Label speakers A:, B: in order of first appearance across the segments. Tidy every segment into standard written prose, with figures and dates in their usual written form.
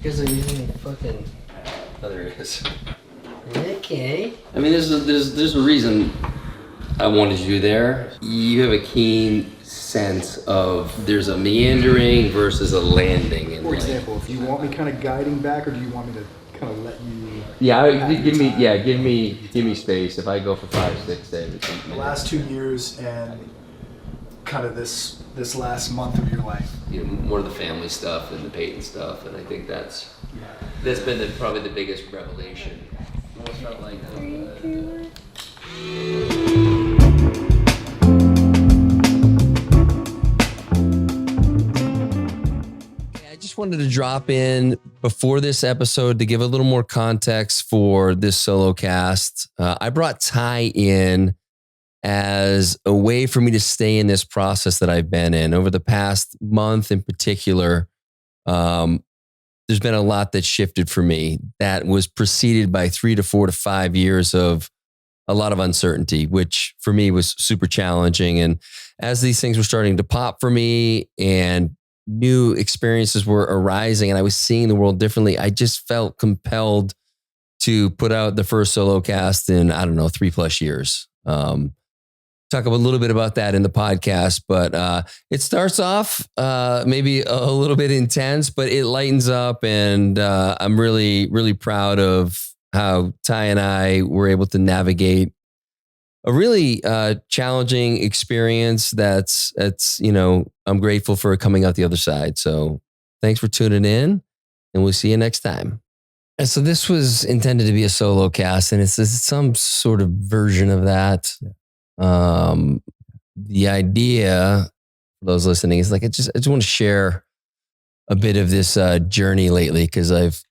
A: Because they're using fucking...
B: Oh, there it is.
A: Okay.
B: I mean, there's a reason I wanted you there. You have a keen sense of there's a meandering versus a landing.
C: For example, if you want me kind of guiding back, or do you want me to kind of let you?
B: Yeah, give me space. If I go for 5, 6 days.
C: The last 2 years and kind of this last month of your life.
B: You know, more of the family stuff and the Peyton stuff, and I think that's been probably the biggest revelation. Almost felt like. I just wanted to drop in before this episode to give a little more context for this Solocast. I brought Ty in as a way for me to stay in this process that I've been in over the past month in particular. There's been a lot that shifted for me that was preceded by 3 to 4 to 5 years of a lot of uncertainty, which for me was super challenging. And as these things were starting to pop for me and new experiences were arising and I was seeing the world differently, I just felt compelled to put out the first Solocast in, 3+ years. Talk a little bit about that in the podcast, but it starts off maybe a little bit intense, but it lightens up, and I'm really, really proud of how Ty and I were able to navigate a really challenging experience. That's I'm grateful for coming out the other side. So thanks for tuning in, and we'll see you next time. And so this was intended to be a solo cast, and it's some sort of version of that. Yeah. The idea for those listening is like, I just want to share a bit of this journey lately, because I've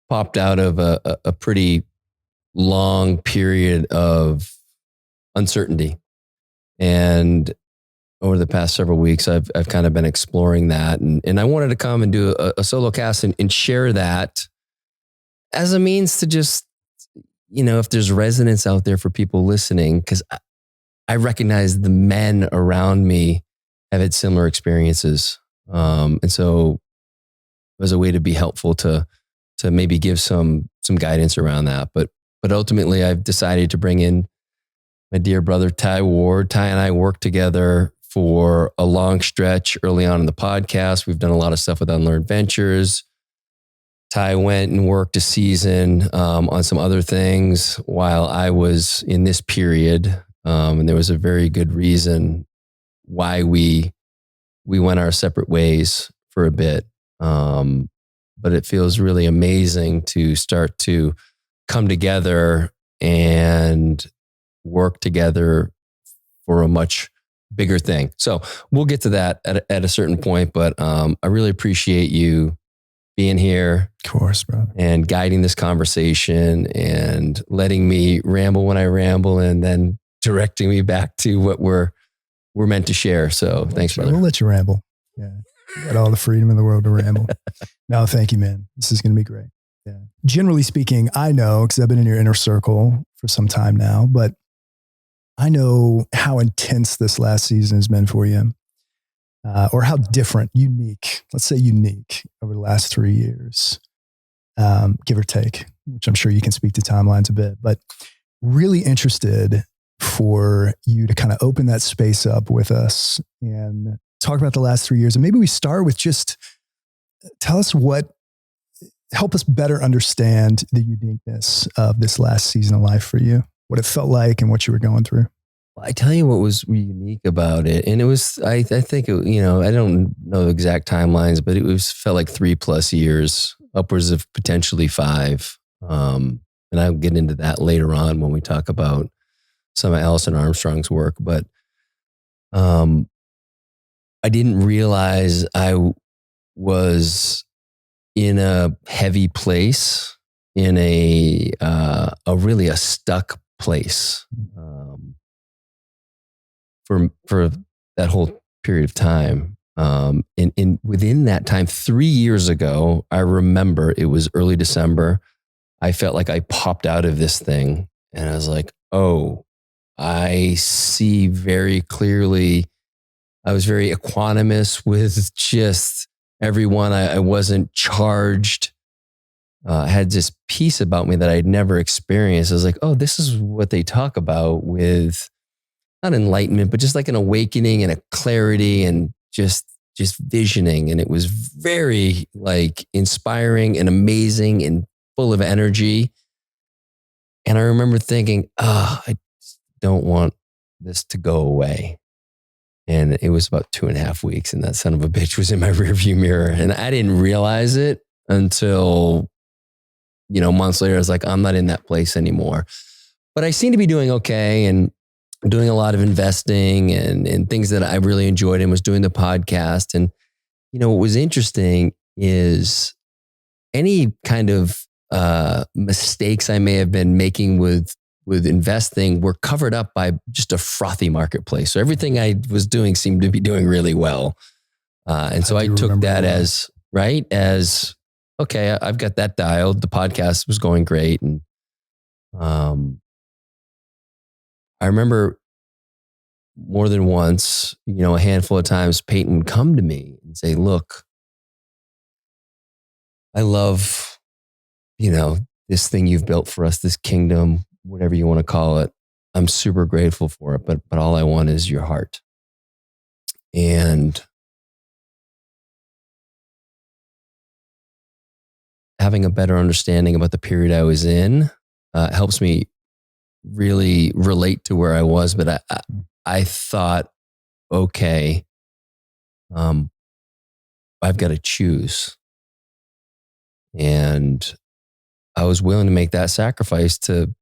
B: popped out of a pretty long period of uncertainty. And over the past several weeks, I've kind of been exploring that. And I wanted to come and do a solo cast and share that as a means to just, if there's resonance out there for people listening, because I recognize the men around me have had similar experiences. And so it was a way to be helpful to maybe give some guidance around that. But ultimately, I've decided to bring in my dear brother, Ty Ward. Ty and I worked together for a long stretch early on in the podcast. We've done a lot of stuff with Unlearn Ventures. Ty went and worked a season on some other things while I was in this period. And there was a very good reason why we went our separate ways for a bit. But it feels really amazing to start to come together and work together for a much bigger thing. So we'll get to that at a certain point, but I really appreciate you being here.
D: Of course, bro.
B: And guiding this conversation and letting me ramble when I ramble, and then directing me back to what we're meant to share. So thanks, brother.
D: We'll let you ramble. Yeah. You got all the freedom in the world to ramble. No, thank you, man. This is going to be great. Yeah. Generally speaking, I know, because I've been in your inner circle for some time now, but I know how intense this last season has been for you. Or how different, unique, let's say unique over the last 3 years, give or take, which I'm sure you can speak to timelines a bit, but really interested for you to kind of open that space up with us and talk about the last 3 years. And maybe we start with just help us better understand the uniqueness of this last season of life for you, what it felt like and what you were going through.
B: I tell you what was unique about it. And it was, I think, I don't know the exact timelines, but felt like 3+ years, upwards of potentially 5. And I'll get into that later on when we talk about some of Allison Armstrong's work. But I didn't realize I was in a heavy place, in a really stuck place. For that whole period of time. And within that time, 3 years ago, I remember it was early December. I felt like I popped out of this thing and I was like, oh, I see very clearly. I was very equanimous with just everyone. I wasn't charged. I had this peace about me that I'd never experienced. I was like, oh, this is what they talk about with not enlightenment, but just like an awakening and a clarity and just visioning. And it was very like inspiring and amazing and full of energy. And I remember thinking, I don't want this to go away. And it was about 2.5 weeks, and that son of a bitch was in my rearview mirror. And I didn't realize it until, months later. I was like, I'm not in that place anymore. But I seem to be doing okay and doing a lot of investing and things that I really enjoyed, and was doing the podcast. And, what was interesting is any kind of mistakes I may have been making with investing were covered up by just a frothy marketplace. So everything I was doing seemed to be doing really well. And so I took that as, okay, I've got that dialed. The podcast was going great. And I remember more than once, a handful of times, Peyton would come to me and say, look, I love, this thing you've built for us, this kingdom, whatever you want to call it. I'm super grateful for it, but all I want is your heart. And having a better understanding about the period I was in helps me really relate to where I was. But I thought, okay, I've got to choose. And I was willing to make that sacrifice to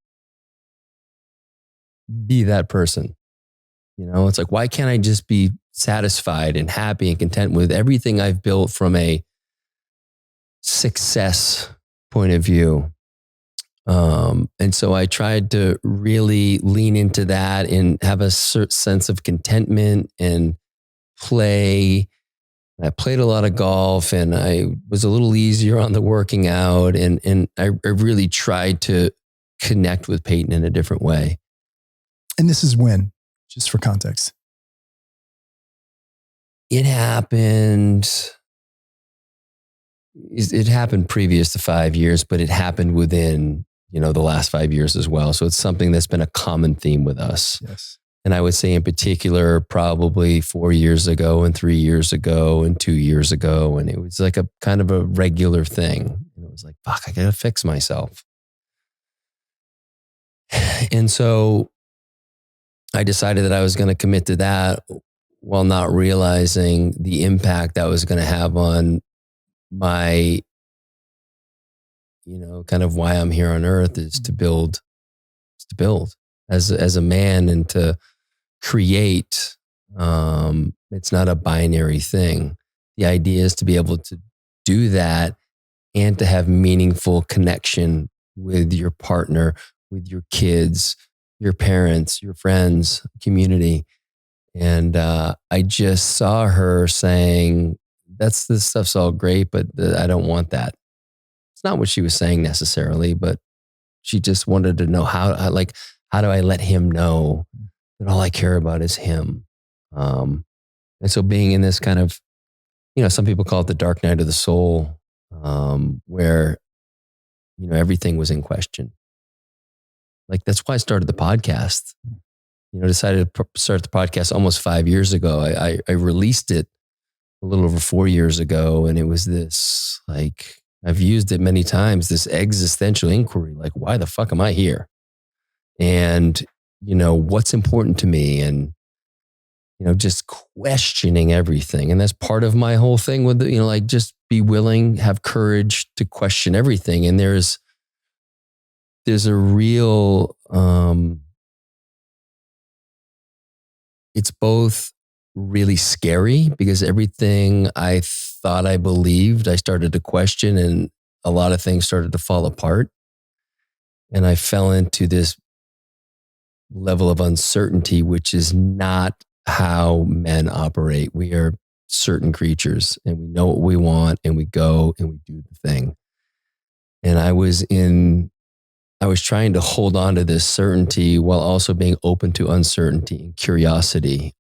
B: be that person. It's like, why can't I just be satisfied and happy and content with everything I've built from a success point of view? And so I tried to really lean into that and have a certain sense of contentment and play. I played a lot of golf, and I was a little easier on the working out. And I really tried to connect with Peyton in a different way.
D: And this is when, just for context?
B: It happened previous to 5 years, but it happened within, the last 5 years as well. So it's something that's been a common theme with us.
D: Yes.
B: And I would say in particular, probably 4 years ago and 3 years ago and 2 years ago. And it was like a kind of a regular thing. And it was like, fuck, I got to fix myself. And so I decided that I was going to commit to that while not realizing the impact that was going to have on my, kind of why I'm here on earth is to build as a man and to create. It's not a binary thing. The idea is to be able to do that and to have meaningful connection with your partner, with your kids, your parents, your friends, community. And I just saw her saying, this stuff's all great, but I don't want that. It's not what she was saying necessarily, but she just wanted to know how do I let him know that all I care about is him? And so being in this kind of, some people call it the dark night of the soul, where, everything was in question. Like, that's why I started the podcast. Decided to start the podcast almost 5 years ago. I released it a little over 4 years ago. And it was this, like, I've used it many times, this existential inquiry, like, why the fuck am I here? And, what's important to me? And, just questioning everything. And that's part of my whole thing with, like, just be willing, have courage to question everything. And there's a real, it's both really scary because everything I thought I believed, I started to question, and a lot of things started to fall apart. And I fell into this level of uncertainty, which is not how men operate. We are certain creatures, and we know what we want, and we go and we do the thing. And I was trying to hold on to this certainty while also being open to uncertainty and curiosity.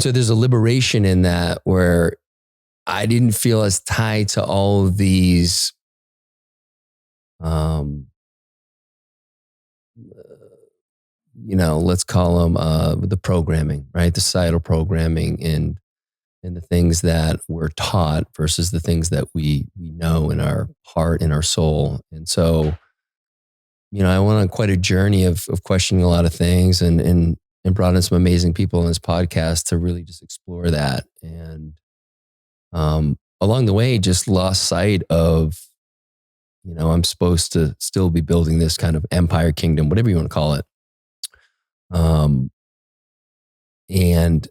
B: so there's a liberation in that where I didn't feel as tied to all of these, let's call them the programming, right? The societal programming and the things that we're taught versus the things that we know in our heart, in our soul. And so, I went on quite a journey of questioning a lot of things and brought in some amazing people on this podcast to really just explore that. And along the way, just lost sight of, I'm supposed to still be building this kind of empire, kingdom, whatever you want to call it. And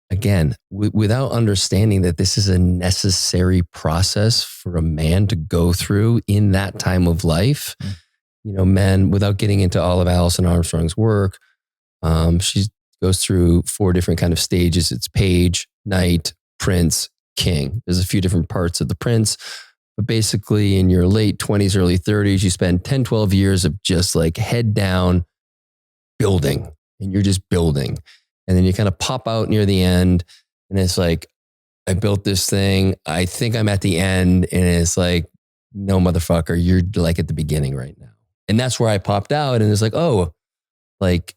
B: again, without understanding that this is a necessary process for a man to go through in that time of life, men, without getting into all of Alison Armstrong's work, she goes through 4 different kind of stages. It's page, knight, prince, king. There's a few different parts of the prince, but basically in your late 20s, early 30s, you spend 10, 12 years of just like head down building, and you're just building. And then you kind of pop out near the end and it's like, I built this thing. I think I'm at the end. And it's like, no, motherfucker, you're like at the beginning right now. And that's where I popped out. And it's like, oh, like,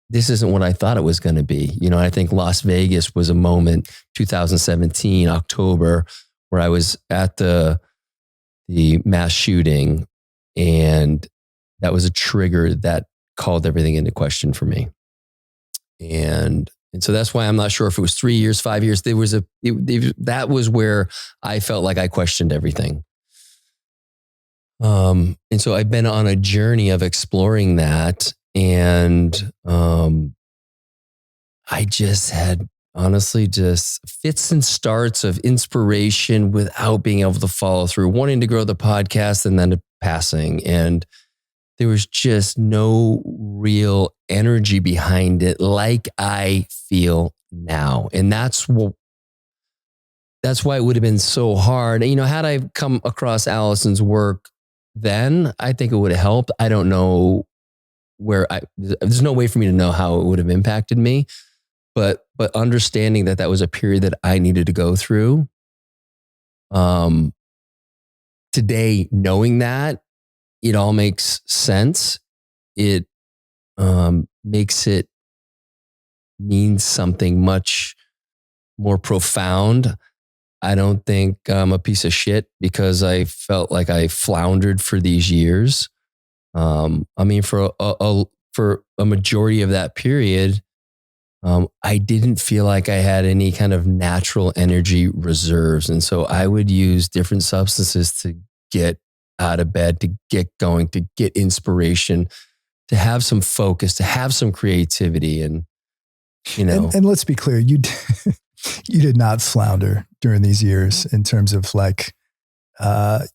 B: this isn't what I thought it was going to be. I think Las Vegas was a moment, 2017, October, where I was at the mass shooting. And that was a trigger that called everything into question for me. And so that's why I'm not sure if it was 3 years, 5 years. That was where I felt like I questioned everything. And so I've been on a journey of exploring that. And I just had honestly just fits and starts of inspiration without being able to follow through, wanting to grow the podcast and then passing. And there was just no real energy behind it like I feel now. And that's why it would have been so hard. Had I come across Alison's work then, I think it would have helped. I don't know there's no way for me to know how it would have impacted me, but understanding that was a period that I needed to go through. Today, knowing that, it all makes sense. It makes it mean something much more profound. I don't think I'm a piece of shit because I felt like I floundered for these years. For a majority of that period, I didn't feel like I had any kind of natural energy reserves. And so I would use different substances to get out of bed, to get going, to get inspiration, to have some focus, to have some creativity. And
D: let's be clear, you did not flounder during these years in terms of like,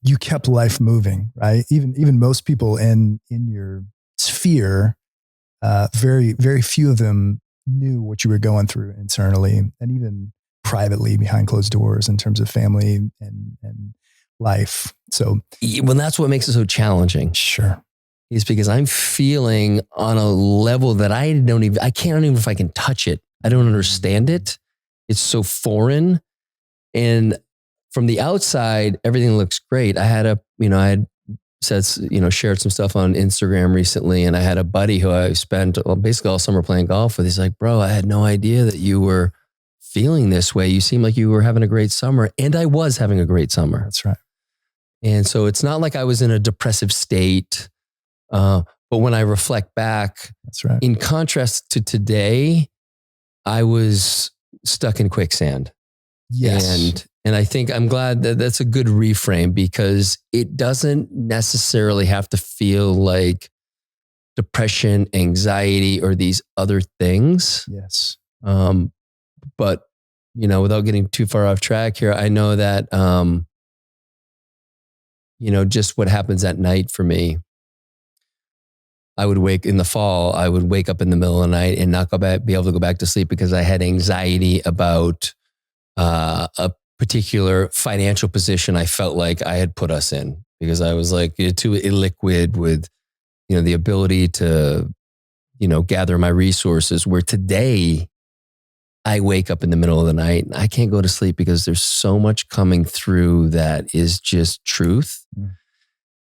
D: you kept life moving, right? Even most people in your sphere, very, very few of them knew what you were going through internally and even privately behind closed doors in terms of family and life. So,
B: well, that's what makes it so challenging.
D: Sure.
B: Is because I'm feeling on a level that I can't even if I can touch it. I don't understand it. It's so foreign. And from the outside, everything looks great. I had shared some stuff on Instagram recently, and I had a buddy who I spent basically all summer playing golf with. He's like, bro, I had no idea that you were feeling this way. You seem like you were having a great summer. And I was having a great summer.
D: That's right.
B: And so it's not like I was in a depressive state. But when I reflect back,
D: that's right.
B: In contrast to today, I was stuck in quicksand.
D: Yes.
B: And I think I'm glad that that's a good reframe because it doesn't necessarily have to feel like depression, anxiety, or these other things.
D: Yes.
B: But, without getting too far off track here, I know that, just what happens at night for me, I would wake in the fall, I would wake up in the middle of the night and not be able to go back to sleep because I had anxiety about a particular financial position I felt like I had put us in because I was like too illiquid with, the ability to, gather my resources, where today I wake up in the middle of the night and I can't go to sleep because there's so much coming through that is just truth.
D: Mm.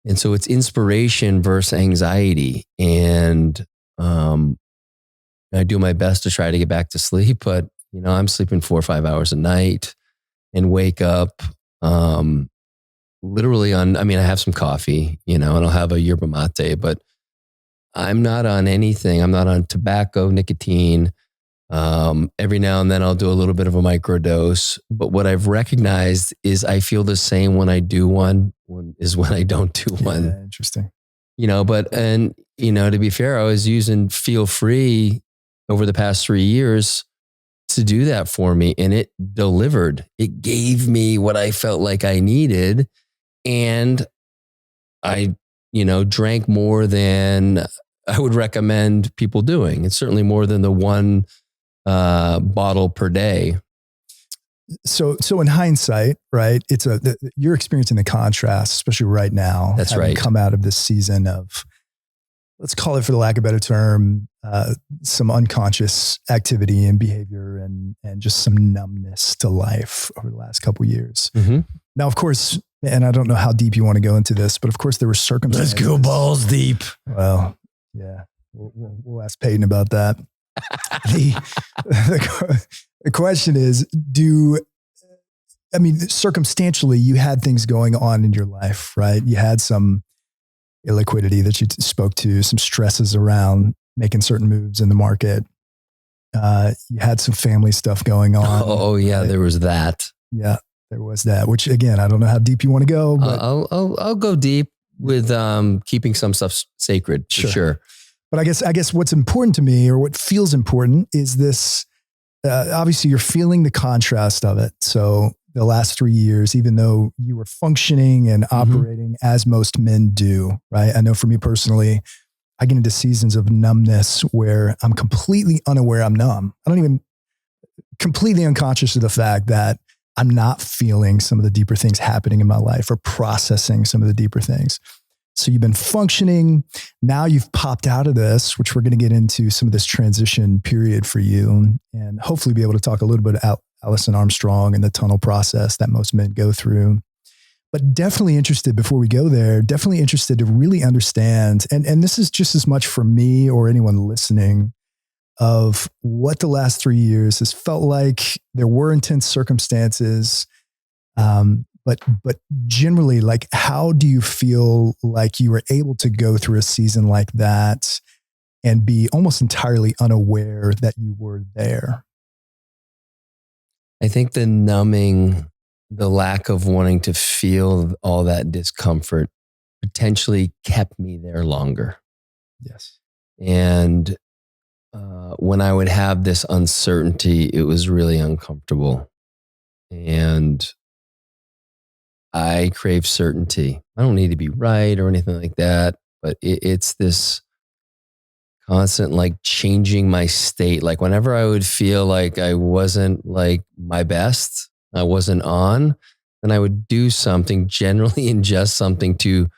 B: And so it's inspiration versus anxiety. And I do my best to try to get back to sleep, but I'm sleeping 4 or 5 hours a night and wake up literally I have some coffee, and I'll have a yerba mate, but I'm not on anything. I'm not on tobacco, nicotine. Every now and then I'll do a little bit of a microdose. But what I've recognized is I feel the same when I do one is when I don't do one.
D: Yeah, interesting.
B: To be fair, I was using Feel Free over the past 3 years to do that for me. And it delivered. It gave me what I felt like I needed. And I, drank more than I would recommend people doing. It's certainly more than the one bottle per day.
D: So in hindsight, right? You're experiencing the contrast, especially right now.
B: That's
D: having
B: right.
D: Come out of this season of, let's call it, for the lack of a better term, some unconscious activity and behavior and just some numbness to life over the last couple of years.
B: Mm-hmm.
D: Now, of course, and I don't know how deep you want to go into this, but of course there were circumstances.
B: Let's go balls deep.
D: Well, yeah, we'll ask Peyton about that. The question is, circumstantially, you had things going on in your life, right? You had some illiquidity that you spoke to, some stresses around making certain moves in the market. You had some family stuff going on.
B: Oh yeah,
D: right?
B: there was that.
D: Yeah, there was that, which again, I don't know how deep you want to go, but
B: I'll go deep with keeping some stuff sacred for sure.
D: But I guess what's important to me, or what feels important, is this. Obviously, you're feeling the contrast of it. So the last 3 years, even though you were functioning and operating as most men do, right? I know for me personally, I get into seasons of numbness where I'm completely unaware I'm numb. I don't even completely unconscious of the fact that I'm not feeling some of the deeper things happening in my life or processing some of the deeper things. So you've been functioning. Now you've popped out of this, which we're going to get into some of this transition period for you, and hopefully be able to talk a little bit about Allison Armstrong and the tunnel process that most men go through. But definitely interested, before we go there, definitely interested to really understand, and this is just as much for me or anyone listening, of what the last 3 years has felt like. There were intense circumstances, but generally, like, how do you feel like you were able to go through a season like that and be almost entirely unaware that you were there?
B: I think the numbing, the lack of wanting to feel all that discomfort potentially kept me there longer.
D: Yes.
B: And when I would have this uncertainty, it was really uncomfortable. And I crave certainty. I don't need to be right or anything like that, but it's this constant, like, changing my state. Like, whenever I would feel like I wasn't like my best, I wasn't on, then I would do something, generally ingest something to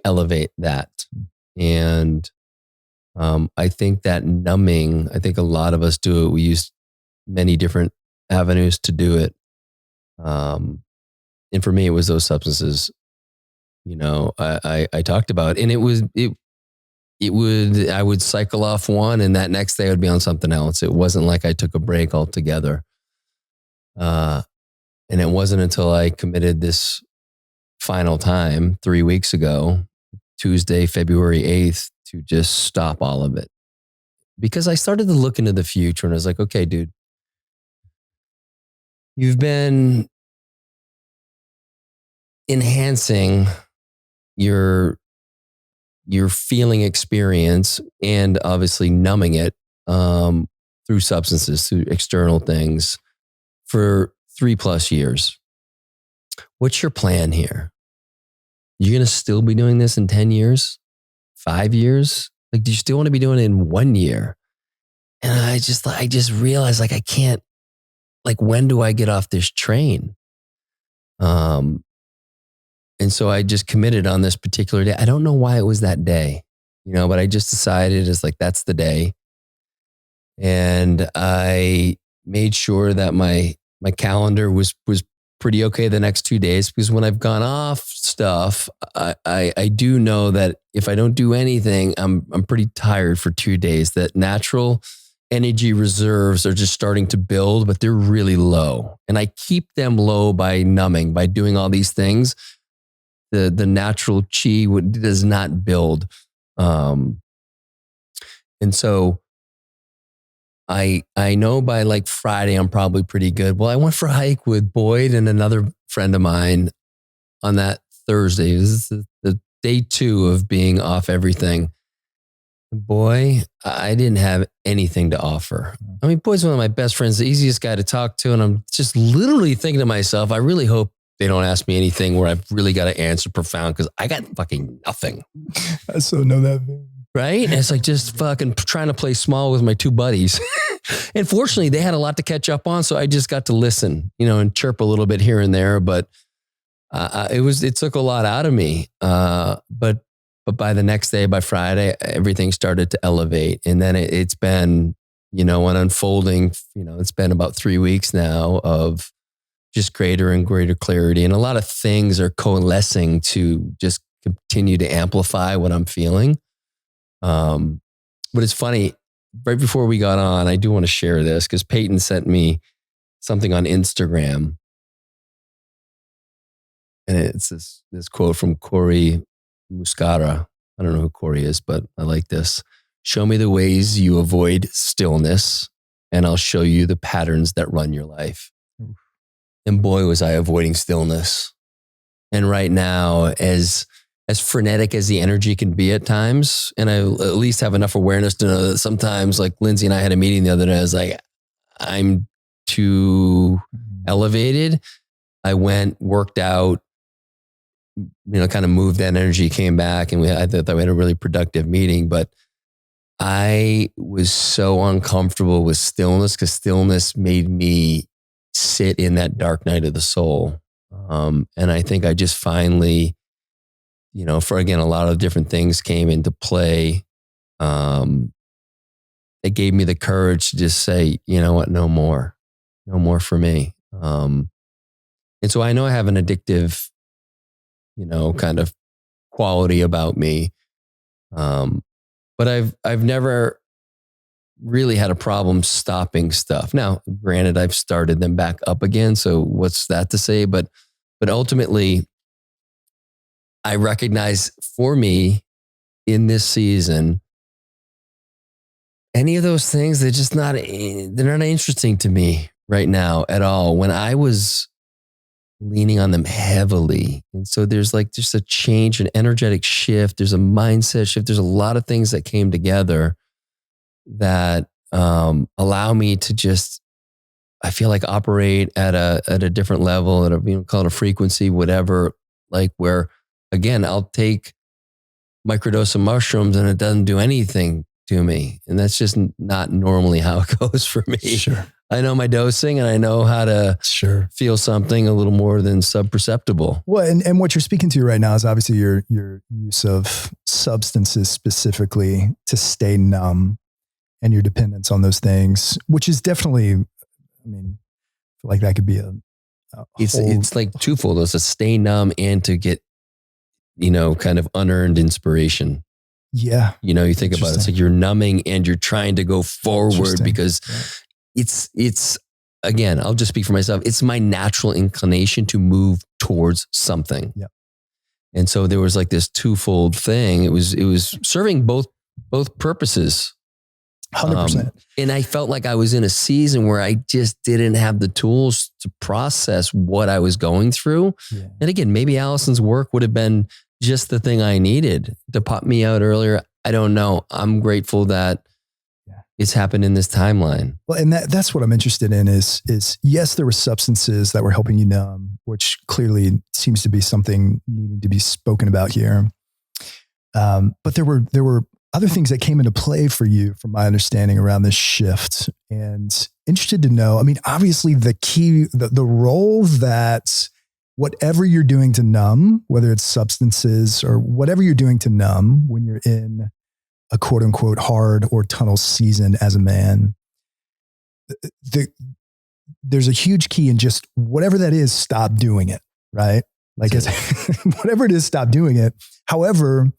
B: elevate that. And I think that numbing, I think a lot of us do it. We use many different avenues to do it. And for me, it was those substances, I talked about, and I would cycle off one, and that next day I would be on something else. It wasn't like I took a break altogether. And it wasn't until I committed this final time 3 weeks ago, Tuesday, February 8th, to just stop all of it. Because I started to look into the future, and I was like, okay, dude, you've been enhancing your feeling experience and obviously numbing it through substances, through external things for 3+ years. What's your plan here? You're going to still be doing this in 10 years, 5 years? Like, do you still want to be doing it in 1 year? And I just realized, like, I can't, like, when do I get off this train? And so I just committed on this particular day. I don't know why it was that day. but I just decided it's like, that's the day. And I made sure that my calendar was pretty okay the next 2 days, because when I've gone off stuff, I do know that if I don't do anything, I'm pretty tired for 2 days. That natural energy reserves are just starting to build, but they're really low. And I keep them low by numbing, by doing all these things. The natural chi does not build. And so I know by like Friday, I'm probably pretty good. Well, I went for a hike with Boyd and another friend of mine on that Thursday. This is the day 2 of being off everything. Boy, I didn't have anything to offer. I mean, Boyd's one of my best friends, the easiest guy to talk to. And I'm just literally thinking to myself, I really hope they don't ask me anything where I've really got to answer profound, because I got fucking nothing.
D: I so know that feeling.
B: Right? And it's like just fucking trying to play small with my 2 buddies. And fortunately, they had a lot to catch up on. So I just got to listen, and chirp a little bit here and there. But it took a lot out of me. But by the next day, by Friday, everything started to elevate. And then it's been, an unfolding, it's been about 3 weeks now of just greater and greater clarity. And a lot of things are coalescing to just continue to amplify what I'm feeling. But it's funny, right before we got on, I do want to share this because Peyton sent me something on Instagram. And it's this quote from Corey Muscara. I don't know who Corey is, but I like this. Show me the ways you avoid stillness, and I'll show you the patterns that run your life. And boy, was I avoiding stillness. And right now, as frenetic as the energy can be at times, and I at least have enough awareness to know that sometimes, like Lindsay and I had a meeting the other day, I was like, I'm too elevated. I went, worked out, kind of moved that energy, came back, and I thought we had a really productive meeting. But I was so uncomfortable with stillness because stillness made me sit in that dark night of the soul. And I think I just finally, for again, a lot of different things came into play. It gave me the courage to just say, you know what, no more for me. And so I know I have an addictive, kind of quality about me. But I've never really had a problem stopping stuff. Now, granted, I've started them back up again. So what's that to say? But ultimately, I recognize for me in this season, any of those things, they're not interesting to me right now at all. When I was leaning on them heavily. And so there's like just a change, an energetic shift. There's a mindset shift. There's a lot of things that came together that allow me to just, I feel like, operate at a different level, at a, call it a frequency, whatever, like where, again, I'll take microdose of mushrooms and it doesn't do anything to me. And that's just not normally how it goes for me.
D: Sure.
B: I know my dosing and I know how to feel something a little more than subperceptible.
D: Well, and what you're speaking to right now is obviously your use of substances specifically to stay numb and your dependence on those things, which is definitely, I mean, I feel like that could be
B: it's like twofold. It's to stay numb and to get, kind of unearned inspiration.
D: Yeah.
B: You think about it, it's like you're numbing and you're trying to go forward because it's again, I'll just speak for myself. It's my natural inclination to move towards something.
D: Yeah.
B: And so there was like this twofold thing. It was serving both purposes.
D: 100%.
B: And I felt like I was in a season where I just didn't have the tools to process what I was going through. Yeah. And again, maybe Allison's work would have been just the thing I needed to pop me out earlier. I don't know. I'm grateful that it's happened in this timeline.
D: Well, and that's what I'm interested in is yes, there were substances that were helping you numb, which clearly seems to be something needing to be spoken about here. But there were other things that came into play for you, from my understanding, around this shift. And interested to know, I mean, obviously the key, the role that whatever you're doing to numb, whether it's substances or whatever you're doing to numb when you're in a quote unquote hard or tunnel season as a man, there's a huge key in just whatever that is, stop doing it, right? Like whatever it is, stop doing it. However,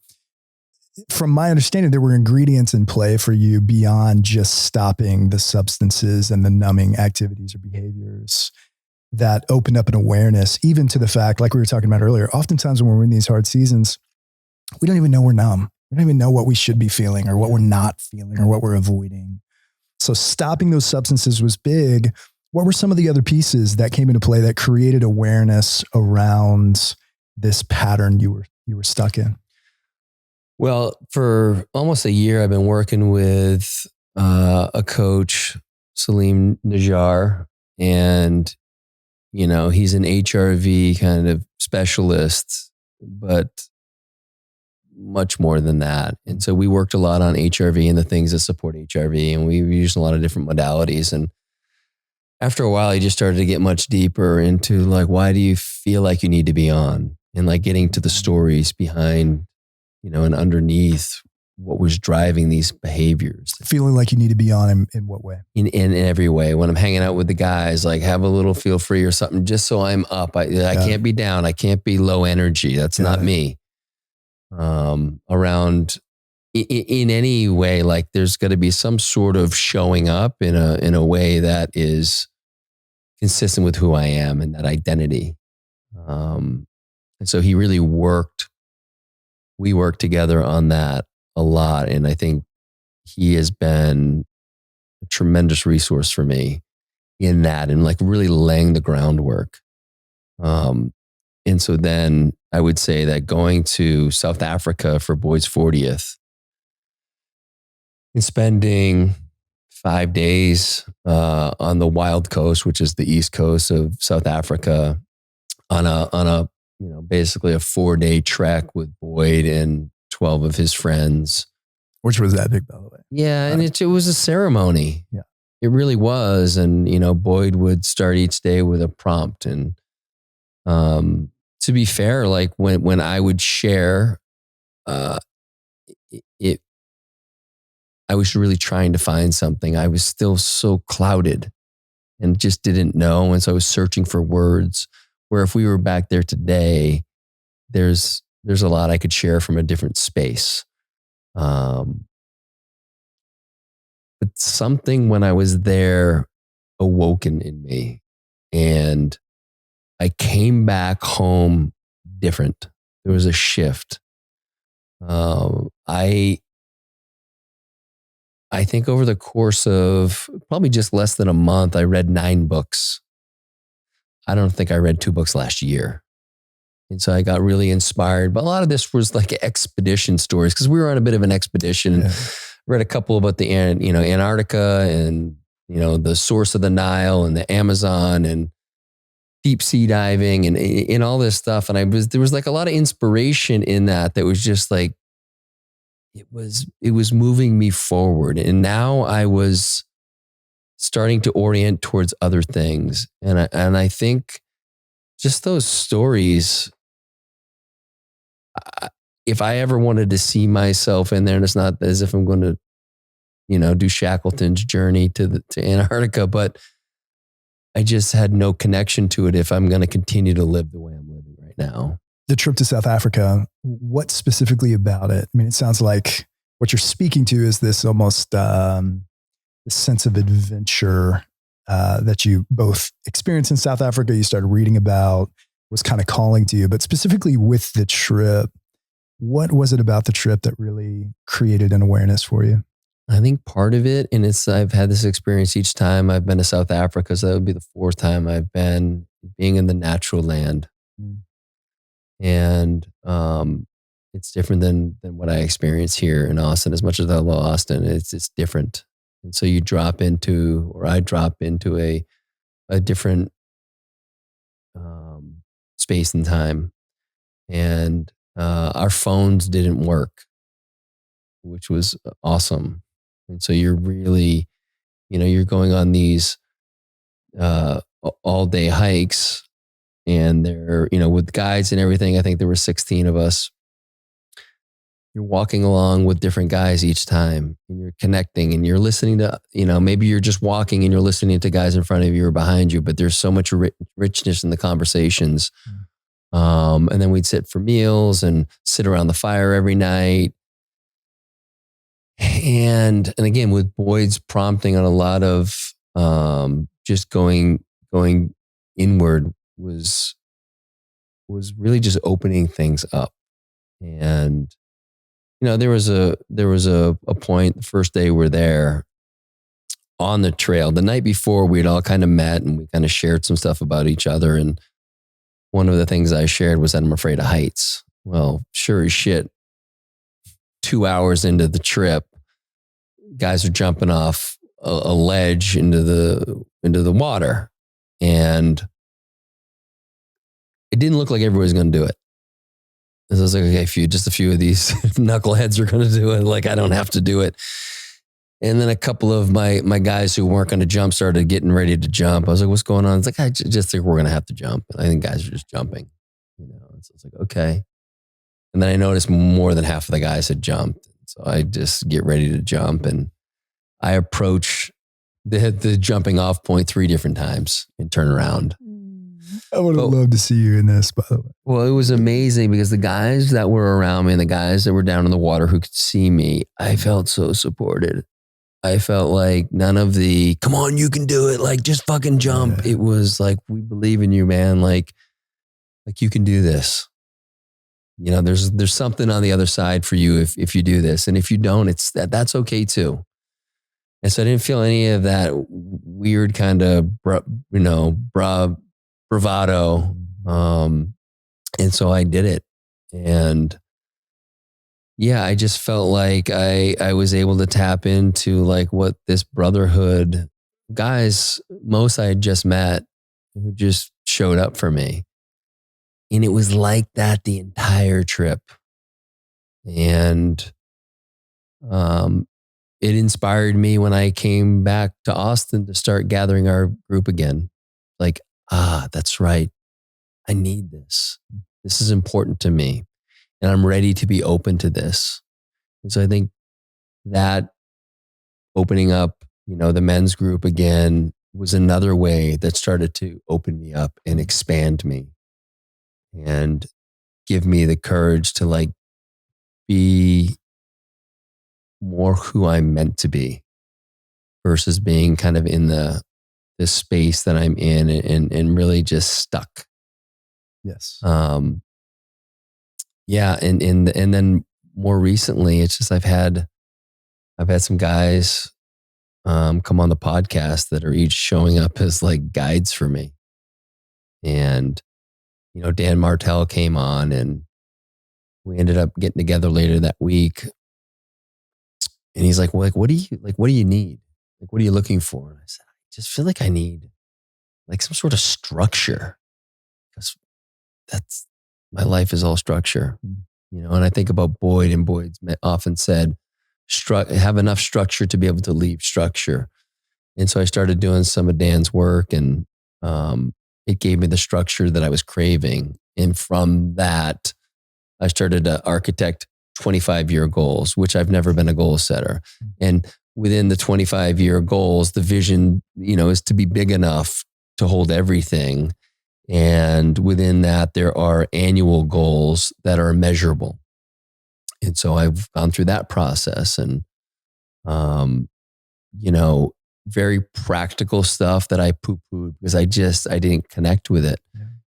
D: from my understanding, there were ingredients in play for you beyond just stopping the substances and the numbing activities or behaviors that opened up an awareness, even to the fact, like we were talking about earlier, oftentimes when we're in these hard seasons, we don't even know we're numb. We don't even know what we should be feeling or what we're not feeling or what we're avoiding. So stopping those substances was big. What were some of the other pieces that came into play that created awareness around this pattern you were stuck in?
B: Well, for almost a year, I've been working with a coach, Salim Najjar, and he's an HRV kind of specialist, but much more than that. And so we worked a lot on HRV and the things that support HRV, and we used a lot of different modalities. And after a while, he just started to get much deeper into like, why do you feel like you need to be on? And like getting to the stories behind, and underneath what was driving these behaviors.
D: Feeling like you need to be on in what way?
B: In every way. When I'm hanging out with the guys, like have a little feel free or something, just so I'm up. I can't be down. I can't be low energy. That's not me. Around in any way, like there's got to be some sort of showing up in a way that is consistent with who I am and that identity. And so he really we worked together on that a lot. And I think he has been a tremendous resource for me in that and like really laying the groundwork. And so then I would say that going to South Africa for Boyd's 40th and spending 5 days on the Wild Coast, which is the east coast of South Africa, on a basically a 4-day trek with Boyd and 12 of his friends.
D: Which was that big, by the way.
B: Yeah, and it was a ceremony.
D: Yeah.
B: It really was. And, Boyd would start each day with a prompt. And to be fair, like when I would share, I was really trying to find something. I was still so clouded and just didn't know. And so I was searching for words where if we were back there today, there's a lot I could share from a different space. But something when I was there awoken in me, and I came back home different. There was a shift. I think over the course of probably just less than a month, I read 9 books. I don't think I read 2 books last year. And so I got really inspired. But a lot of this was like expedition stories because we were on a bit of an expedition. Yeah. Read a couple about the Antarctica and, the source of the Nile and the Amazon and deep sea diving and all this stuff. And there was like a lot of inspiration in that was just like, it was moving me forward. And now I was starting to orient towards other things. And I think just those stories, if I ever wanted to see myself in there, and it's not as if I'm going to, do Shackleton's journey to Antarctica, but I just had no connection to it if I'm going to continue to live the way I'm living right now.
D: The trip to South Africa, what specifically about it? I mean, it sounds like what you're speaking to is this almost sense of adventure that you both experienced in South Africa, you started reading about, was kind of calling to you, but specifically with the trip, what was it about the trip that really created an awareness for you?
B: I think part of it, and I've had this experience each time I've been to South Africa, so that would be the 4th time I've been being in the natural land. Mm. And it's different than what I experience here in Austin. As much as I love Austin, it's different. And so I drop into a different space and time. And our phones didn't work, which was awesome. And so you're really, you're going on these all day hikes, and they're, with guides and everything. I think there were 16 of us. you're walking along with different guys each time, and you're connecting, and you're listening to, maybe you're just walking and you're listening to guys in front of you or behind you, but there's so much richness in the conversations. And then we'd sit for meals and sit around the fire every night. And again, with Boyd's prompting on a lot of just going inward was really just opening things up. And there was a point the first day we're there on the trail. The night before, we'd all kind of met and we kind of shared some stuff about each other. And one of the things I shared was that I'm afraid of heights. Well, sure as shit, 2 hours into the trip, guys are jumping off a ledge into the water, and it didn't look like everybody was going to do it. So I was like, okay, just a few of these knuckleheads are going to do it. Like, I don't have to do it. And then a couple of my guys who weren't going to jump started getting ready to jump. I was like, what's going on? It's like, I just think we're going to have to jump. I think guys are just jumping, So it's like, okay. And then I noticed more than half of the guys had jumped. So I just get ready to jump, and I approach the jumping off point 3 different times and turn around.
D: I would have loved to see you in this, by the way.
B: Well, it was amazing because the guys that were around me and the guys that were down in the water who could see me, I felt so supported. I felt like none of the, come on, you can do it. Like, just fucking jump. Yeah. It was like, we believe in you, man. Like you can do this. There's something on the other side for you if you do this. And if you don't, that's okay too. And so I didn't feel any of that weird kind of, bravado. And so I did it. And yeah, I just felt like I was able to tap into like what this brotherhood guys, most I had just met, who just showed up for me. And it was like that the entire trip. And it inspired me when I came back to Austin to start gathering our group again. Like, that's right. I need this. This is important to me. And I'm ready to be open to this. And so I think that opening up, the men's group again was another way that started to open me up and expand me and give me the courage to like be more who I'm meant to be versus being kind of in this space that I'm in and really just stuck.
D: Yes.
B: Yeah. And then more recently, it's just, I've had some guys, come on the podcast that are each showing up as like guides for me. And, Dan Martell came on and we ended up getting together later that week. And he's like, well, what do you need? Like, what are you looking for? And I said, I just feel like I need like some sort of structure, because my life is all structure, and I think about Boyd, and Boyd's often said, have enough structure to be able to leave structure. And so I started doing some of Dan's work, and it gave me the structure that I was craving. And from that, I started to architect 25-year goals, which I've never been a goal setter. And within the 25-year goals, the vision, is to be big enough to hold everything. And within that, there are annual goals that are measurable. And so I've gone through that process, and, very practical stuff that I poo-pooed because I didn't connect with it,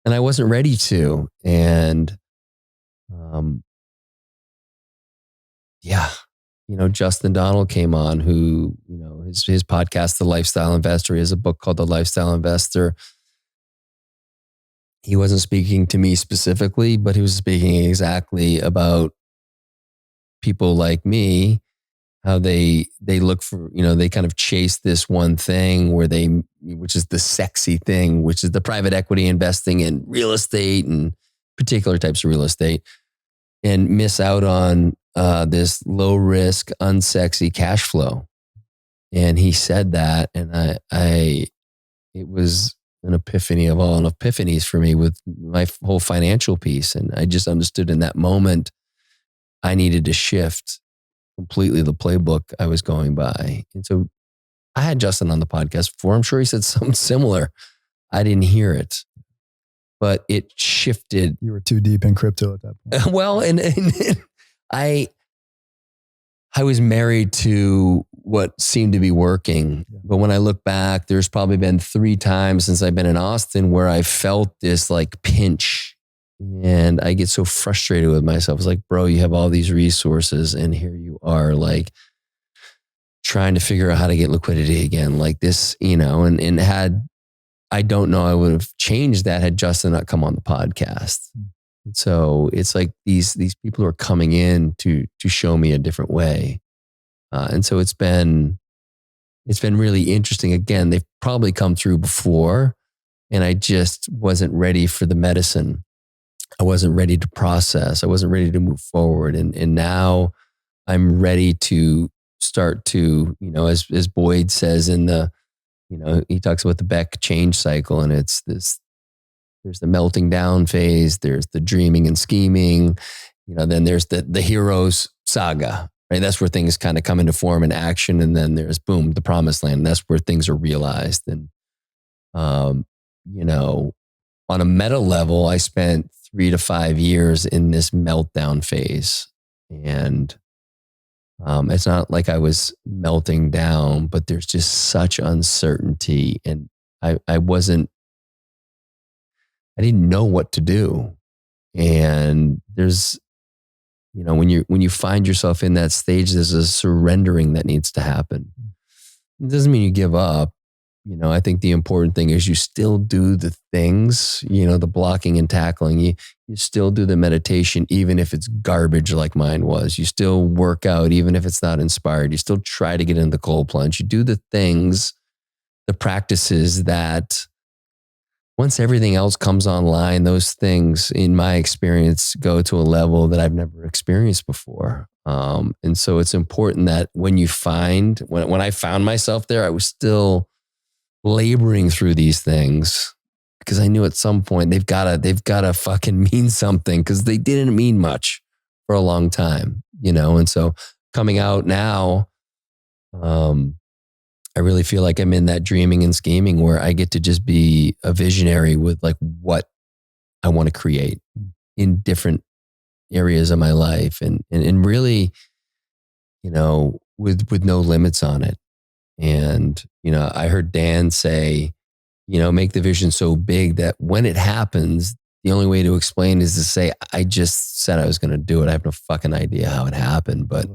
B: and I wasn't ready to. And, Justin Donald came on, who, his podcast, The Lifestyle Investor. He has a book called The Lifestyle Investor. He wasn't speaking to me specifically, but he was speaking exactly about people like me, how they look for, they kind of chase this one thing which is the sexy thing, which is the private equity investing in real estate and particular types of real estate, and miss out on this low risk, unsexy cash flow. And he said that, and it was an epiphany of all epiphanies for me with my whole financial piece. And I just understood in that moment I needed to shift completely the playbook I was going by. And so I had Justin on the podcast before. I'm sure he said something similar. I didn't hear it, but it shifted.
D: You were too deep in crypto at that point.
B: Well, and I was married to what seemed to be working.
D: Yeah.
B: But when I look back, there's probably been 3 times since I've been in Austin where I felt this like pinch, and I get so frustrated with myself. It's like, bro, you have all these resources and here you are like trying to figure out how to get liquidity again like this, and had, I don't know, I would have changed that had Justin not come on the podcast. So it's like these people who are coming in to show me a different way. And so it's been really interesting. Again, they've probably come through before, and I just wasn't ready for the medicine. I wasn't ready to process. I wasn't ready to move forward. And now I'm ready to start to, as Boyd says in the, he talks about the Beck change cycle, and it's this, there's the melting down phase, there's the dreaming and scheming, then there's the hero's saga, right? That's where things kind of come into form and action. And then there's boom, the promised land. That's where things are realized. And, on a meta level, I spent 3 to 5 years in this meltdown phase. And it's not like I was melting down, but there's just such uncertainty. And I didn't know what to do. And there's, when you find yourself in that stage, there's a surrendering that needs to happen. It doesn't mean you give up. I think the important thing is you still do the things, the blocking and tackling. You still do the meditation, even if it's garbage like mine was. You still work out, even if it's not inspired. You still try to get in the cold plunge. You do the things, the practices that once everything else comes online, those things, in my experience, go to a level that I've never experienced before. And so it's important that when you find, when I found myself there, I was still laboring through these things because I knew at some point they've got to fucking mean something, because they didn't mean much for a long time, And so coming out now, I really feel like I'm in that dreaming and scheming where I get to just be a visionary with like what I want to create in different areas of my life, and really, with no limits on it. And, I heard Dan say, make the vision so big that when it happens, the only way to explain is to say, I just said I was going to do it. I have no fucking idea how it happened, but,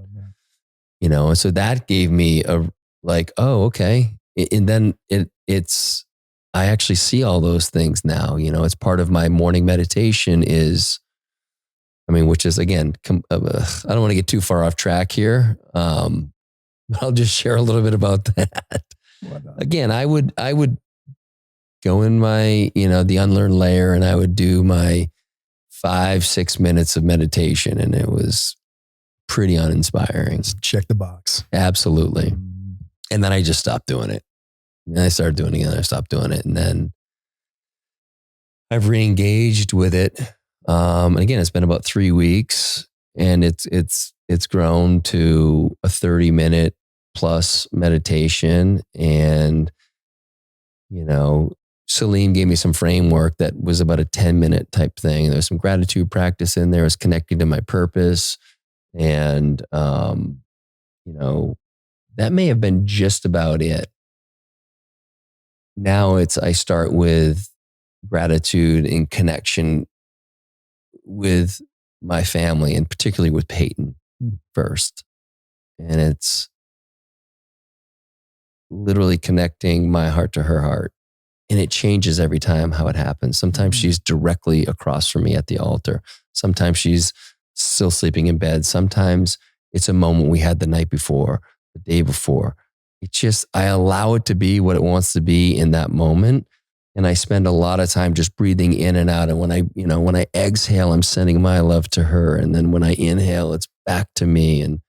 B: and so that gave me a, like, oh, okay. And then it's, I actually see all those things now, it's part of my morning meditation is, which is again, I don't want to get too far off track here. I'll just share a little bit about that. Again, I would go in my, the Unlearn layer, and I would do my 5-6 minutes of meditation, and it was pretty uninspiring.
D: Just check the box.
B: Absolutely. And then I just stopped doing it. And I started doing it again. I stopped doing it. And then I've re-engaged with it. And again, it's been about 3 weeks, and it's grown to a 30-minute plus meditation. And, Salim gave me some framework that was about a 10-minute type thing. There's some gratitude practice in there. It's connecting to my purpose. And, that may have been just about it. Now I start with gratitude and connection with my family, and particularly with Peyton first. And it's literally connecting my heart to her heart. And it changes every time how it happens. Sometimes she's directly across from me at the altar. Sometimes she's still sleeping in bed. Sometimes it's a moment we had the night before, the day before. It's just, I allow it to be what it wants to be in that moment. And I spend a lot of time just breathing in and out. And when I exhale, I'm sending my love to her. And then when I inhale, it's back to me. And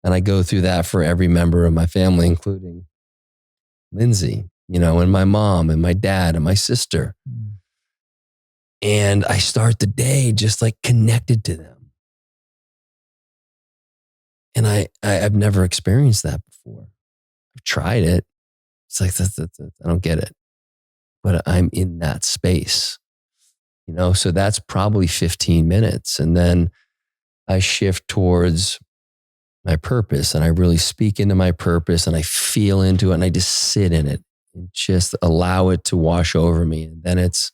B: I go through that for every member of my family, including Lindsay, and my mom and my dad and my sister. And I start the day just like connected to them. And I've never experienced that before. I've tried it. It's like, I don't get it. But I'm in that space, so that's probably 15 minutes. And then I shift towards my purpose, and I really speak into my purpose, and I feel into it, and I just sit in it and just allow it to wash over me. And then it's,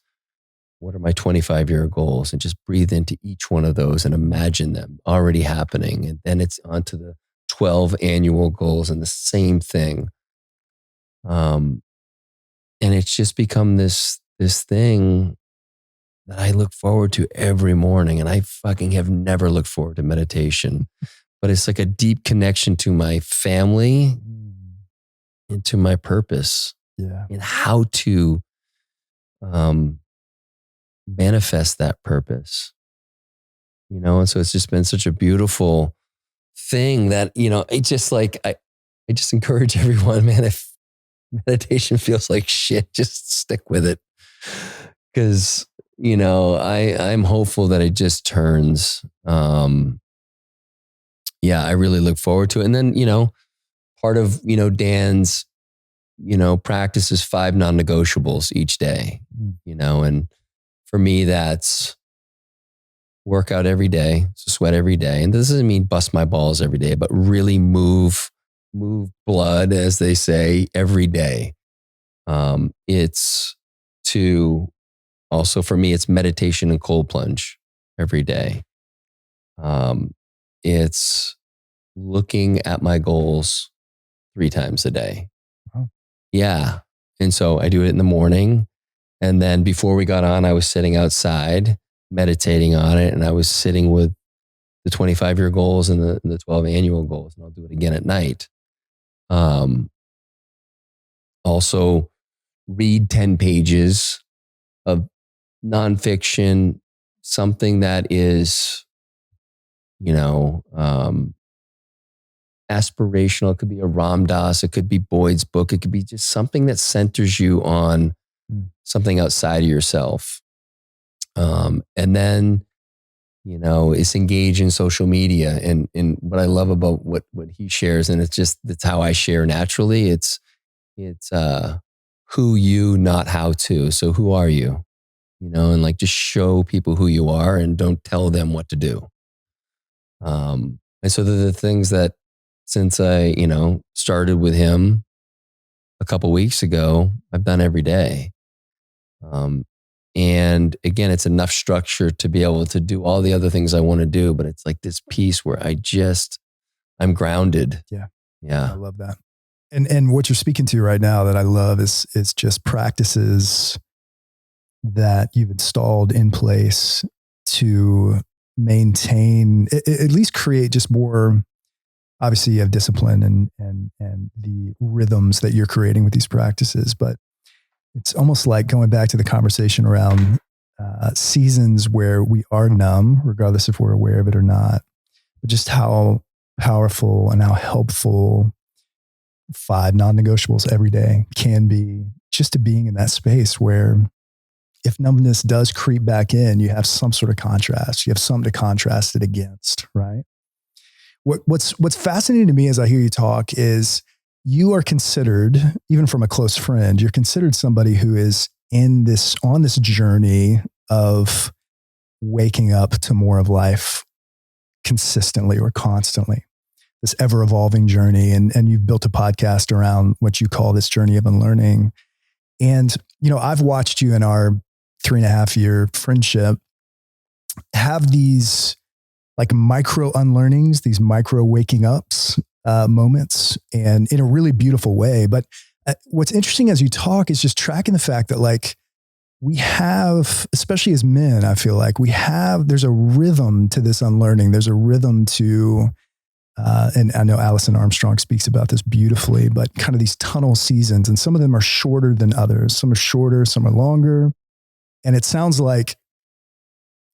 B: what are my 25-year goals? And just breathe into each one of those and imagine them already happening. And then it's onto the 12 annual goals and the same thing. And it's just become this thing that I look forward to every morning. And I fucking have never looked forward to meditation, but it's like a deep connection to my family and to my purpose.
D: Yeah.
B: And how to manifest that purpose. And so it's just been such a beautiful thing that, it's just like, I just encourage everyone, man, if meditation feels like shit, just stick with it. Because, I'm hopeful that it just turns. I really look forward to it. And then, part of, Dan's, practice is 5 non-negotiables each day, and for me, that's workout every day, so sweat every day. And this doesn't mean bust my balls every day, but really move blood, as they say, every day. It's to also, for me, it's meditation and cold plunge every day. It's looking at my goals 3 times a day.
D: Wow.
B: Yeah. And so I do it in the morning. And then before we got on, I was sitting outside meditating on it. And I was sitting with the 25-year goals and the 12 annual goals. And I'll do it again at night. Also read 10 pages of nonfiction, something that is, aspirational. It could be a Ram Dass. It could be Boyd's book. It could be just something that centers you on something outside of yourself. And then, it's engage in social media. And what I love about what he shares, and it's how I share naturally. It's who you, not how to. So who are you? And like just show people who you are and don't tell them what to do. And so they're the things that since I, started with him a couple weeks ago, I've done every day. And again, it's enough structure to be able to do all the other things I want to do, but it's like this piece where I'm grounded.
D: Yeah.
B: Yeah.
D: I love that. And what you're speaking to right now that I love is just practices that you've installed in place to maintain, at least create just more. Obviously you have discipline and the rhythms that you're creating with these practices, but it's almost like going back to the conversation around seasons where we are numb, regardless if we're aware of it or not, but just how powerful and how helpful 5 non-negotiables every day can be, just to being in that space where if numbness does creep back in, you have some sort of contrast. You have something to contrast it against, right? What's fascinating to me as I hear you talk is you are considered, even from a close friend, you're considered somebody who is on this journey of waking up to more of life consistently or constantly, this ever evolving journey. And you've built a podcast around what you call this journey of unlearning. And, I've watched you in our 3.5-year friendship have these like micro unlearnings, these micro waking ups moments, and in a really beautiful way. But what's interesting as you talk is just tracking the fact that like we have, especially as men, I feel like there's a rhythm to this unlearning. There's a rhythm to, and I know Alison Armstrong speaks about this beautifully, but kind of these tunnel seasons, and some of them are shorter than others. Some are shorter, some are longer. And it sounds like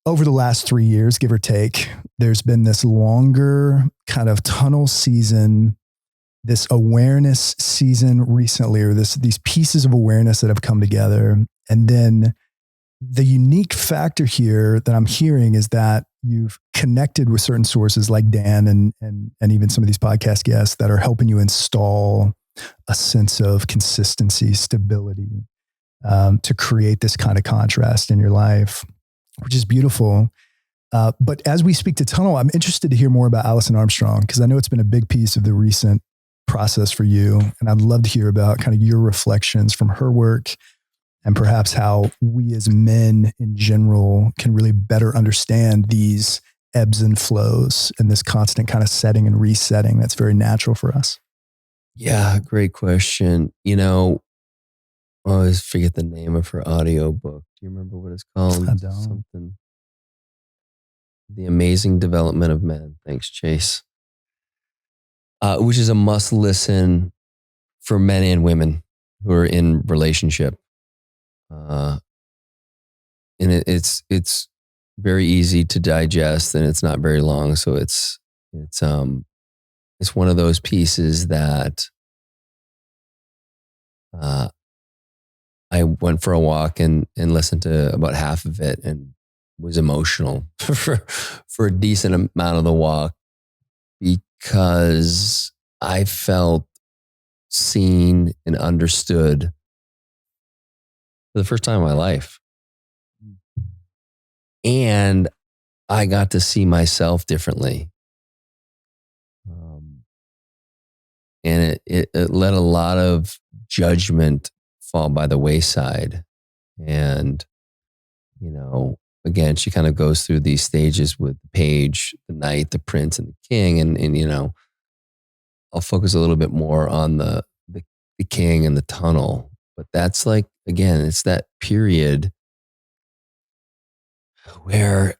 D: over the last 3 years, give or take, there's been this longer kind of tunnel season, this awareness season recently, or these pieces of awareness that have come together. And then the unique factor here that I'm hearing is that you've connected with certain sources like Dan and even some of these podcast guests that are helping you install a sense of consistency, stability, to create this kind of contrast in your life, which is beautiful. But as we speak to Tunnel, I'm interested to hear more about Alison Armstrong, because I know it's been a big piece of the recent process for you. And I'd love to hear about kind of your reflections from her work, and perhaps how we as men in general can really better understand these ebbs and flows and this constant kind of setting and resetting that's very natural for us.
B: Yeah, great question. You know, I always forget the name of her audio book. Do you remember what it's called?
D: I don't.
B: Something. The Amazing Development of Men. Thanks, Chase. Which is a must listen for men and women who are in relationship. And it's very easy to digest, and it's not very long. So it's one of those pieces that I went for a walk and listened to about half of it and was emotional for a decent amount of the walk, because I felt seen and understood for the first time in my life. And I got to see myself differently. And it let a lot of judgment fall by the wayside. And, you know, again, she kind of goes through these stages with the page, the knight, the prince, and the king. And you know, I'll focus a little bit more on the king and the tunnel. But that's like, again, it's that period where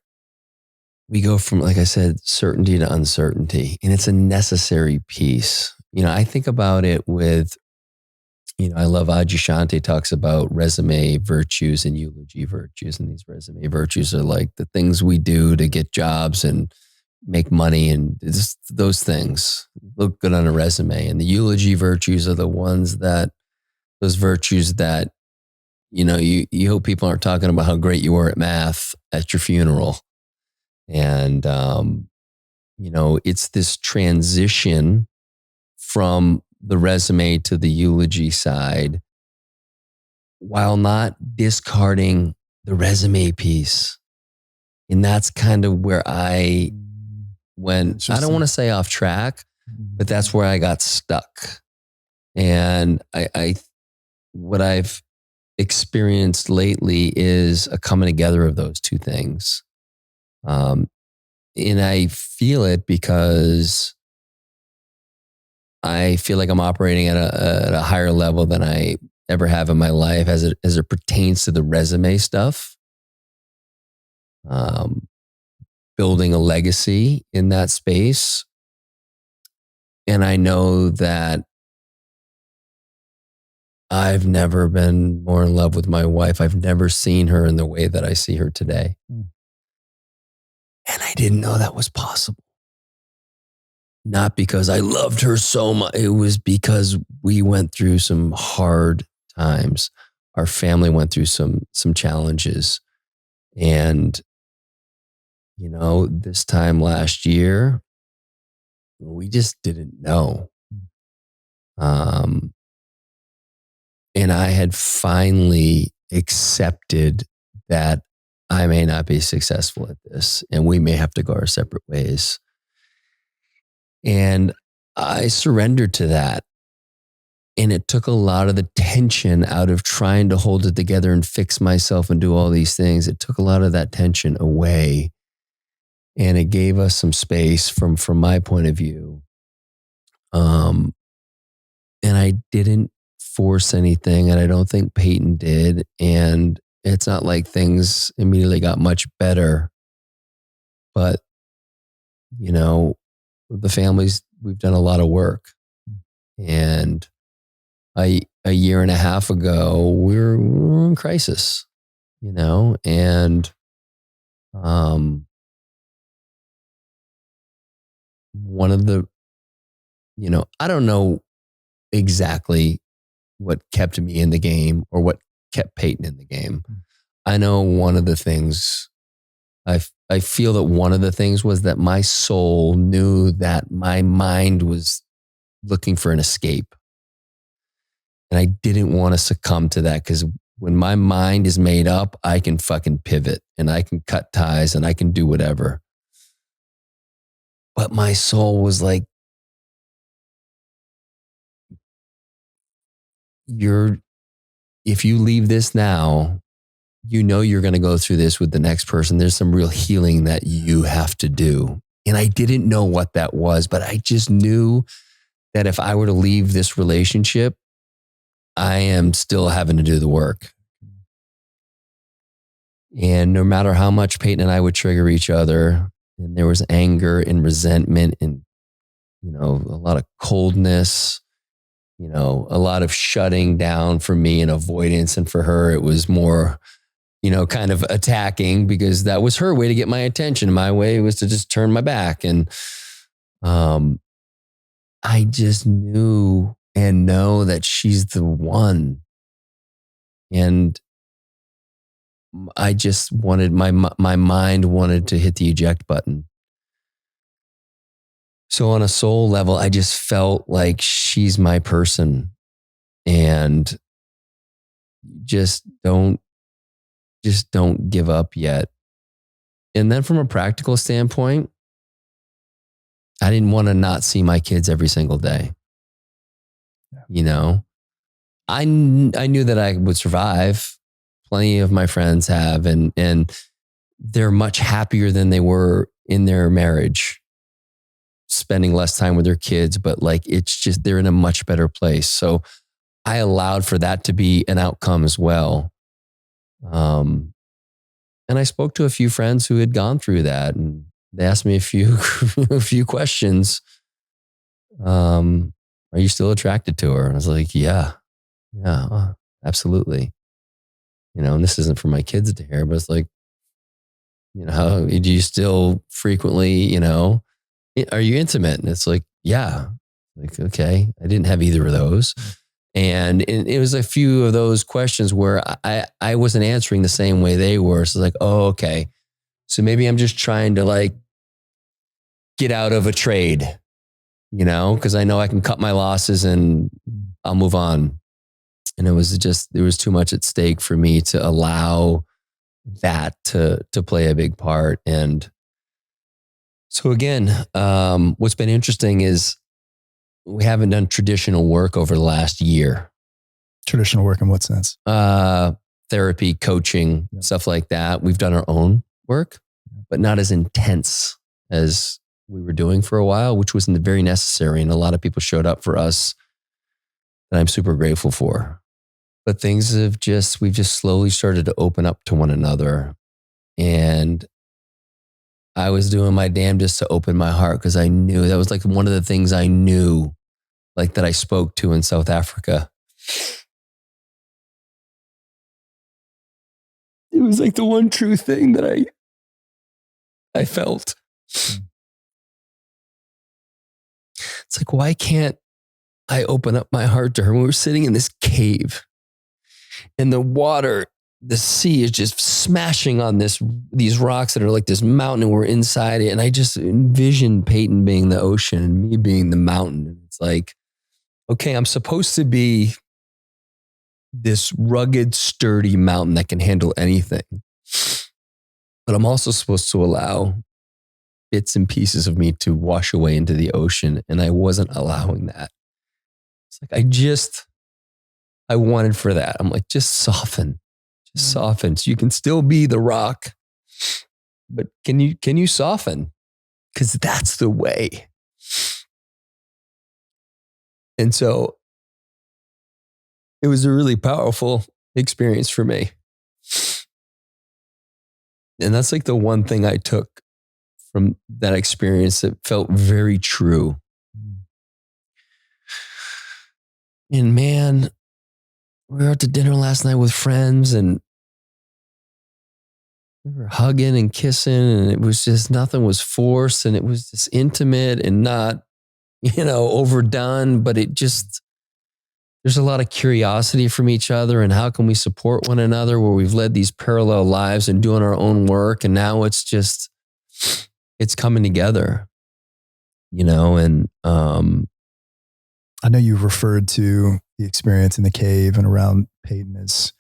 B: we go from, like I said, certainty to uncertainty. And it's a necessary piece. You know, I think about it with, you know, I love Adyashanti talks about resume virtues and eulogy virtues. And these resume virtues are like the things we do to get jobs and make money, and just those things look good on a resume. And the eulogy virtues are the ones that, those virtues that, you know, you hope people aren't talking about how great you were at math at your funeral. And, you know, it's this transition from the resume to the eulogy side, while not discarding the resume piece. And that's kind of where I went, I don't want to say off track, but that's where I got stuck. And what I've experienced lately is a coming together of those two things. And I feel it because I feel like I'm operating at a higher level than I ever have in my life as it pertains to the resume stuff. Building a legacy in that space. And I know that I've never been more in love with my wife. I've never seen her in the way that I see her today. And I didn't know that was possible. Not because I loved her so much. It was because we went through some hard times. Our family went through some challenges. And, you know, this time last year, we just didn't know. And I had finally accepted that I may not be successful at this, and we may have to go our separate ways. And I surrendered to that. And it took a lot of the tension out of trying to hold it together and fix myself and do all these things. It took a lot of that tension away. And it gave us some space from my point of view. And I didn't force anything, and I don't think Peyton did. And it's not like things immediately got much better. But, you know, the families, we've done a lot of work. And a year and a half ago, we were in crisis, you know, and one of the, you know, I don't know exactly what kept me in the game or what kept Peyton in the game. I know one of the things, I feel that one of the things was that my soul knew that my mind was looking for an escape. And I didn't want to succumb to that, because when my mind is made up, I can fucking pivot and I can cut ties and I can do whatever. But my soul was like, if you leave this now, you know you're going to go through this with the next person. There's some real healing that you have to do. And I didn't know what that was, but I just knew that if I were to leave this relationship, I am still having to do the work. And no matter how much Peyton and I would trigger each other, and there was anger and resentment and, a lot of coldness, a lot of shutting down for me and avoidance. And for her, it was more, kind of attacking, because that was her way to get my attention. My way was to just turn my back. And I just knew and know that she's the one. And I just wanted, my mind wanted to hit the eject button. So on a soul level, I just felt like she's my person, and just don't give up yet. And then from a practical standpoint, I didn't want to not see my kids every single day.
D: Yeah.
B: I knew that I would survive. Plenty of my friends have, and they're much happier than they were in their marriage, spending less time with their kids, but it's just, they're in a much better place. So I allowed for that to be an outcome as well. And I spoke to a few friends who had gone through that, and they asked me a few questions. Are you still attracted to her? And I was like, yeah, absolutely. And this isn't for my kids to hear, but it's like, how do you still frequently, are you intimate? And it's like, yeah. Like, okay, I didn't have either of those. And it was a few of those questions where I wasn't answering the same way they were. So it's like, oh, okay. So maybe I'm just trying to get out of a trade, because I know I can cut my losses and I'll move on. And there was too much at stake for me to allow that to play a big part. And so again, what's been interesting is we haven't done traditional work over the last year.
D: Traditional work in what sense?
B: Therapy, coaching, stuff like that. We've done our own work, but not as intense as we were doing for a while, which was very necessary. And a lot of people showed up for us that I'm super grateful for. But we've just slowly started to open up to one another. And I was doing my damnedest to open my heart, because I knew that was one of the things I knew, that I spoke to in South Africa. It was the one true thing that I felt. It's why can't I open up my heart to her? When we were sitting in this cave, and the water, the sea is just smashing on these rocks that are like this mountain, and we're inside it. And I just envisioned Peyton being the ocean and me being the mountain. And it's okay, I'm supposed to be this rugged, sturdy mountain that can handle anything. But I'm also supposed to allow bits and pieces of me to wash away into the ocean. And I wasn't allowing that. It's I wanted for that. I'm just soften. Soften, so you can still be the rock, but can you soften? Because that's the way. And so it was a really powerful experience for me. And that's the one thing I took from that experience that felt very true. And man, we were out to dinner last night with friends, and we were hugging and kissing, and it was just, nothing was forced, and it was just intimate and not, overdone, but it just, there's a lot of curiosity from each other and how can we support one another where we've led these parallel lives and doing our own work. And now it's coming together, and,
D: I know you've referred to the experience in the cave and around Peyton as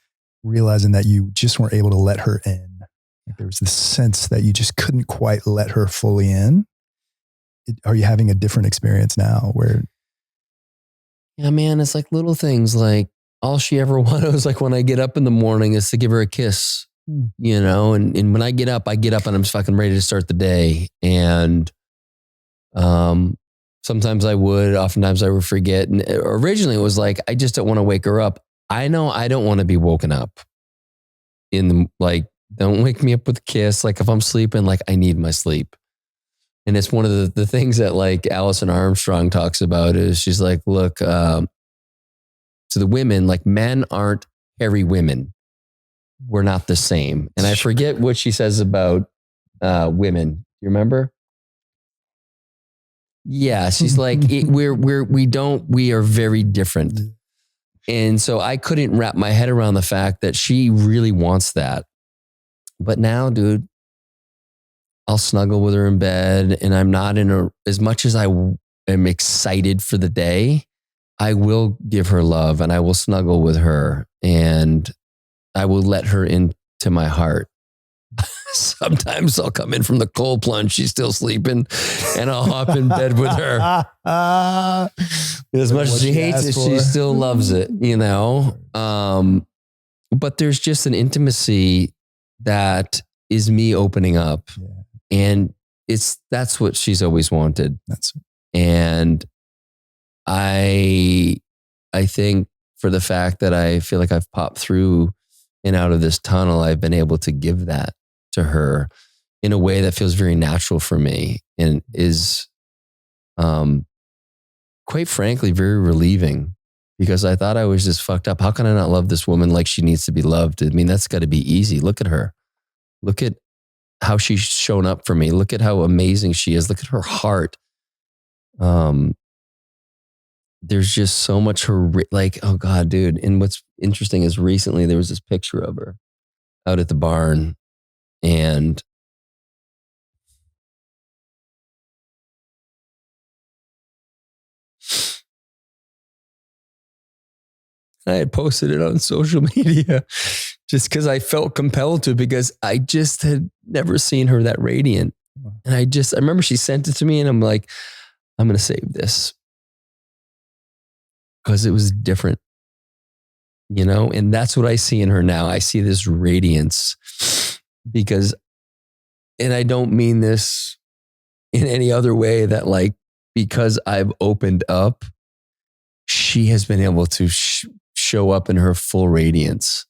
D: realizing that you just weren't able to let her in. Like there was this sense that you just couldn't quite let her fully in. Are you having a different experience now where?
B: Yeah, man, it's like little things. Like all she ever wanted was like when I get up in the morning is to give her a kiss, and when I get up and I'm just fucking ready to start the day. And, sometimes I would, oftentimes I would forget. And originally it was like, I just don't want to wake her up. I know I don't want to be woken up don't wake me up with a kiss. Like if I'm sleeping, like I need my sleep. And it's one of the things that like Alison Armstrong talks about is she's like, look, to the women, like men aren't hairy women. We're not the same. And I forget what she says about women. You remember? Yeah, she's like, we are very different. And so I couldn't wrap my head around the fact that she really wants that. But now, dude, I'll snuggle with her in bed and I'm not as much as I am excited for the day, I will give her love and I will snuggle with her and I will let her into my heart. Sometimes I'll come in from the cold plunge. She's still sleeping and I'll hop in bed with her. As much as she hates it, she still loves it, But there's just an intimacy that is me opening up. Yeah. And that's what she's always wanted. And I think for the fact that I feel like I've popped through and out of this tunnel, I've been able to give that to her in a way that feels very natural for me and is, quite frankly, very relieving because I thought I was just fucked up. How can I not love this woman like she needs to be loved? I mean, that's got to be easy. Look at her. Look at how she's shown up for me. Look at how amazing she is. Look at her heart. There's just so much oh God, dude. And what's interesting is recently there was this picture of her out at the barn and I had posted it on social media just because I felt compelled to, because I just had never seen her that radiant. And I remember she sent it to me and I'm like, I'm going to save this because it was different, and that's what I see in her now. I see this radiance and I don't mean this in any other way that because I've opened up, she has been able to show up in her full radiance.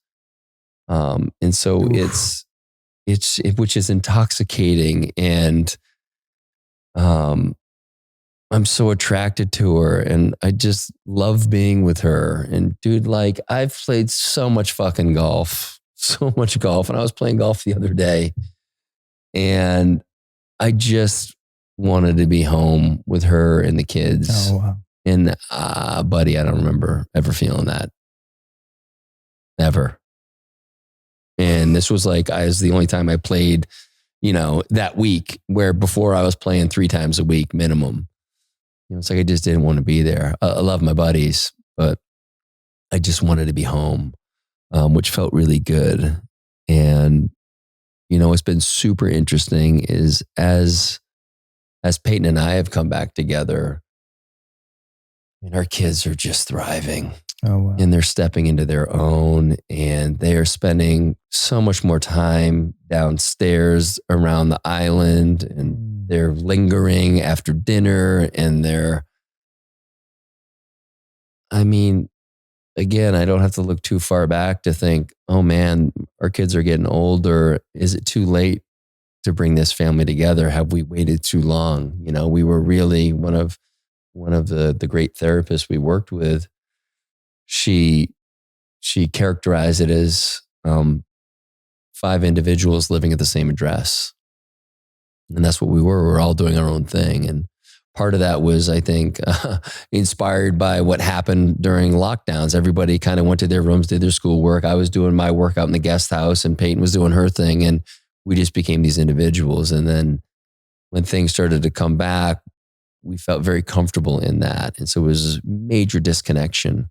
B: And so it's which is intoxicating. And, I'm so attracted to her and I just love being with her. And dude, I've played so much fucking golf, so much golf. And I was playing golf the other day and I just wanted to be home with her and the kids.
D: Oh, wow.
B: And buddy, I don't remember ever feeling that. Ever. And this was I was the only time I played, that week, where before I was playing 3 times a week minimum. It's I just didn't want to be there. I love my buddies, but I just wanted to be home, which felt really good. And, what's been super interesting is as Peyton and I have come back together, our kids are just thriving.
D: Oh, wow.
B: And they're stepping into their own and they are spending so much more time downstairs around the island and they're lingering after dinner and again, I don't have to look too far back to think, oh man, our kids are getting older. Is it too late to bring this family together? Have we waited too long? We were really one of the great therapists we worked with. She characterized it as 5 individuals living at the same address. And that's what we were. We're all doing our own thing. And part of that was, I think, inspired by what happened during lockdowns. Everybody kind of went to their rooms, did their schoolwork. I was doing my work out in the guest house, and Peyton was doing her thing. And we just became these individuals. And then when things started to come back, we felt very comfortable in that. And so it was a major disconnection.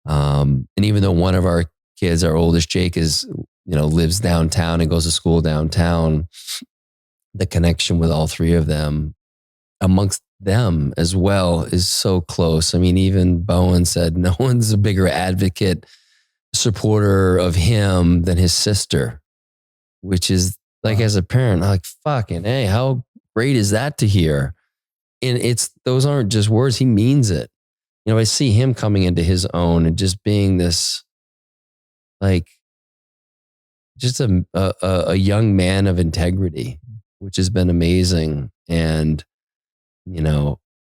B: And even though one of our kids, our oldest, Jake, lives downtown and goes to school downtown, the connection with all three of them amongst them as well is so close. I mean, even Bowen said no one's a bigger advocate, supporter of him than his sister, which is like, as a parent, I'm like, fucking, hey, how great is that to hear? And those aren't just words. He means it. I see him coming into his own and just being this, like, just a young man of integrity, which has been amazing. And,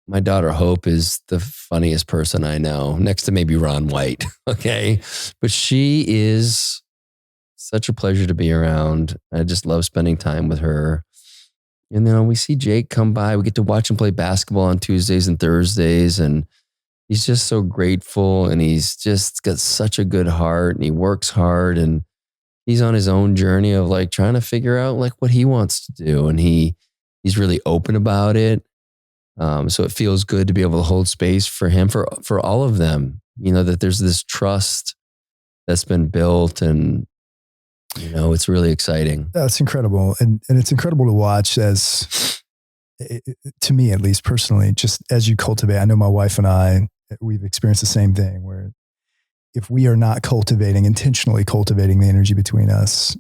B: my daughter Hope is the funniest person I know, next to maybe Ron White. Okay. But she is such a pleasure to be around. I just love spending time with her. And then we see Jake come by. We get to watch him play basketball on Tuesdays and Thursdays. And he's just so grateful. And he's just got such a good heart, and he works hard, and he's on his own journey of like trying to figure out like what he wants to do. And he's really open about it. So it feels good to be able to hold space for him, for all of them, that there's this trust that's been built, and, it's really exciting.
D: That's incredible. And it's incredible to watch to me, at least personally, just as you cultivate. I know my wife and I, we've experienced the same thing, where if we are not intentionally cultivating the energy between us,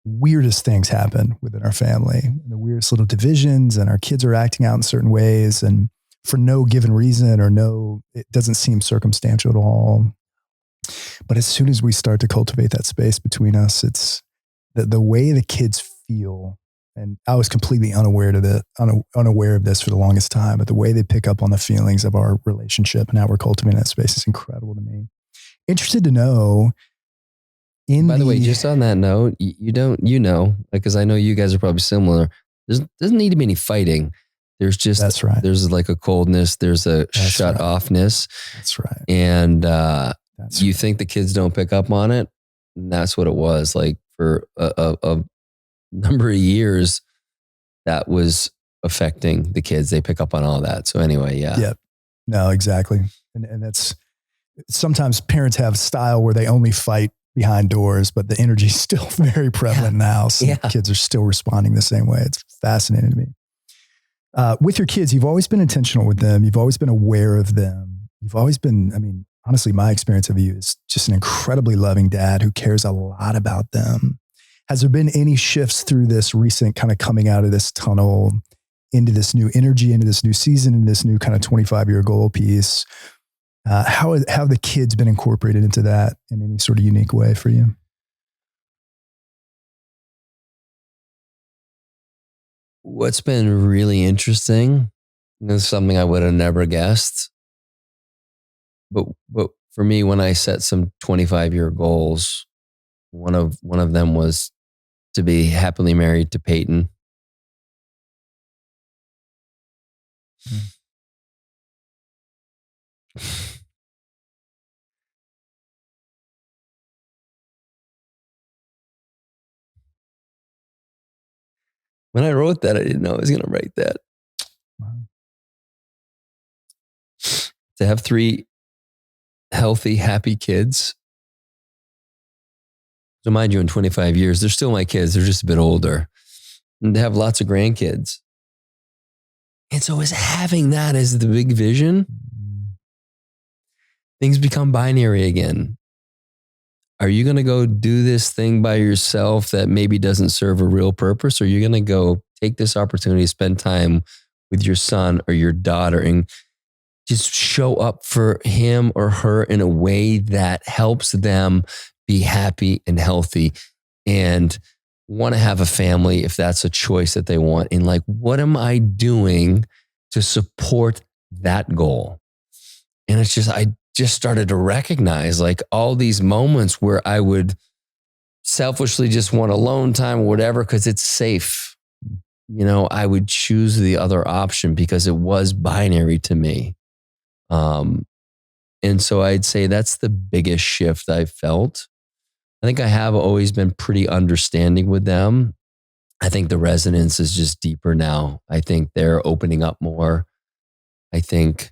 D: weirdest things happen within our family, the weirdest little divisions, and our kids are acting out in certain ways, and for no given reason, it doesn't seem circumstantial at all. But as soon as we start to cultivate that space between us, it's the way the kids feel. And I was completely unaware of this for the longest time, but the way they pick up on the feelings of our relationship and how we're cultivating that space is incredible to me. Interested to know. By
B: the way, just on that note, because I know you guys are probably similar. There doesn't need to be any fighting. There's just,
D: that's right.
B: There's like a coldness. There's a shut offness.
D: That's right.
B: And you think the kids don't pick up on it. And that's what it was like for a number of years. That was affecting the kids. They pick up on all that. So anyway, yeah.
D: Yep. No, exactly. And that's, sometimes parents have a style where they only fight behind doors, but the energy is still very prevalent now. So kids are still responding the same way. It's fascinating to me. With your kids, you've always been intentional with them. You've always been aware of them. You've always been, honestly, my experience of you is just an incredibly loving dad who cares a lot about them. Has there been any shifts through this recent kind of coming out of this tunnel into this new energy, into this new season, into this new kind of 25-year goal piece? How have the kids been incorporated into that in any sort of unique way for you?
B: What's been really interesting, and this is something I would have never guessed, but for me, when I set some 25-year goals, one of them was to be happily married to Peyton. When I wrote that, I didn't know I was going to write that.
D: Wow.
B: To have 3 healthy, happy kids. So mind you, in 25 years, they're still my kids. They're just a bit older. And to have lots of grandkids. And so as having that as the big vision, things become binary again. Are you going to go do this thing by yourself that maybe doesn't serve a real purpose? Or are you going to go take this opportunity to spend time with your son or your daughter and just show up for him or her in a way that helps them be happy and healthy and want to have a family if that's a choice that they want? And like, what am I doing to support that goal? And it's just, I just started to recognize like all these moments where I would selfishly just want alone time or whatever because it's safe. I would choose the other option because it was binary to me. And so I'd say that's the biggest shift I felt. I think I have always been pretty understanding with them. I think the resonance is just deeper now. I think they're opening up more. I think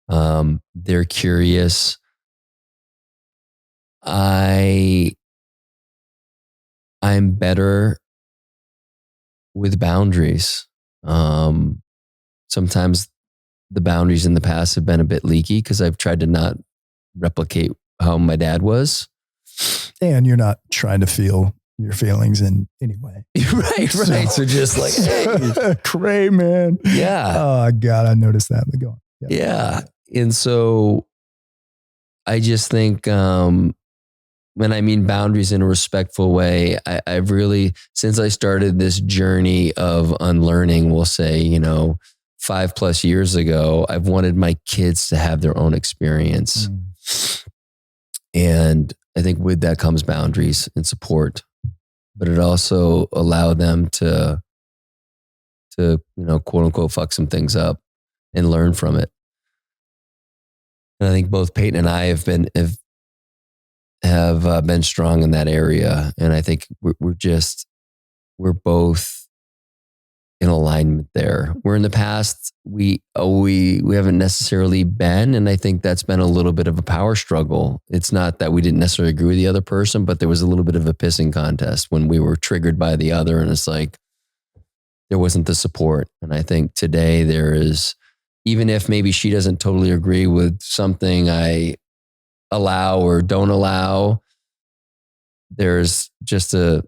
B: they're curious. I'm better with boundaries. Sometimes the boundaries in the past have been a bit leaky because I've tried to not replicate how my dad was.
D: And you're not trying to feel your feelings in any way.
B: right. So just like, hey.
D: Cray, man.
B: Yeah.
D: Oh, God, I noticed that. But go on.
B: Yeah. And so I just think, when I mean boundaries in a respectful way, I've really, since I started this journey of unlearning, we'll say, 5+ years ago, I've wanted my kids to have their own experience. And I think with that comes boundaries and support, but it also allowed them to quote unquote, fuck some things up and learn from it. And I think both Peyton and I have been strong in that area. And I think we're both in alignment there. Where in the past, we haven't necessarily been. And I think that's been a little bit of a power struggle. It's not that we didn't necessarily agree with the other person, but there was a little bit of a pissing contest when we were triggered by the other. And it's like, there wasn't the support. And I think today there is, even if maybe she doesn't totally agree with something I allow or don't allow, there's a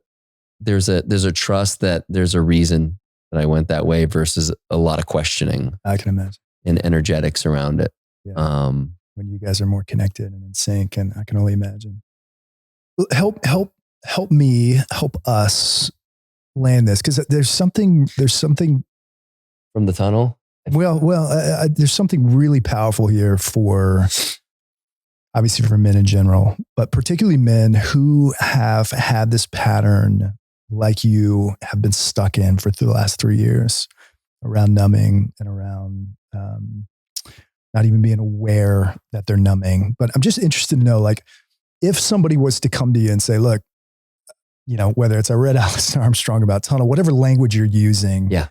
B: trust that there's a reason that I went that way versus a lot of questioning.
D: I can imagine.
B: And energetics around it.
D: Yeah. When you guys are more connected and in sync, and I can only imagine. Help us land this, because there's something
B: from the tunnel.
D: Well, there's something really powerful here for, obviously for men in general, but particularly men who have had this pattern like you have been stuck in for the last 3 years around numbing and around not even being aware that they're numbing. But I'm just interested to know, like, if somebody was to come to you and say, look, whether it's I read Alice Armstrong about tunnel, whatever language you're using.
B: Yeah.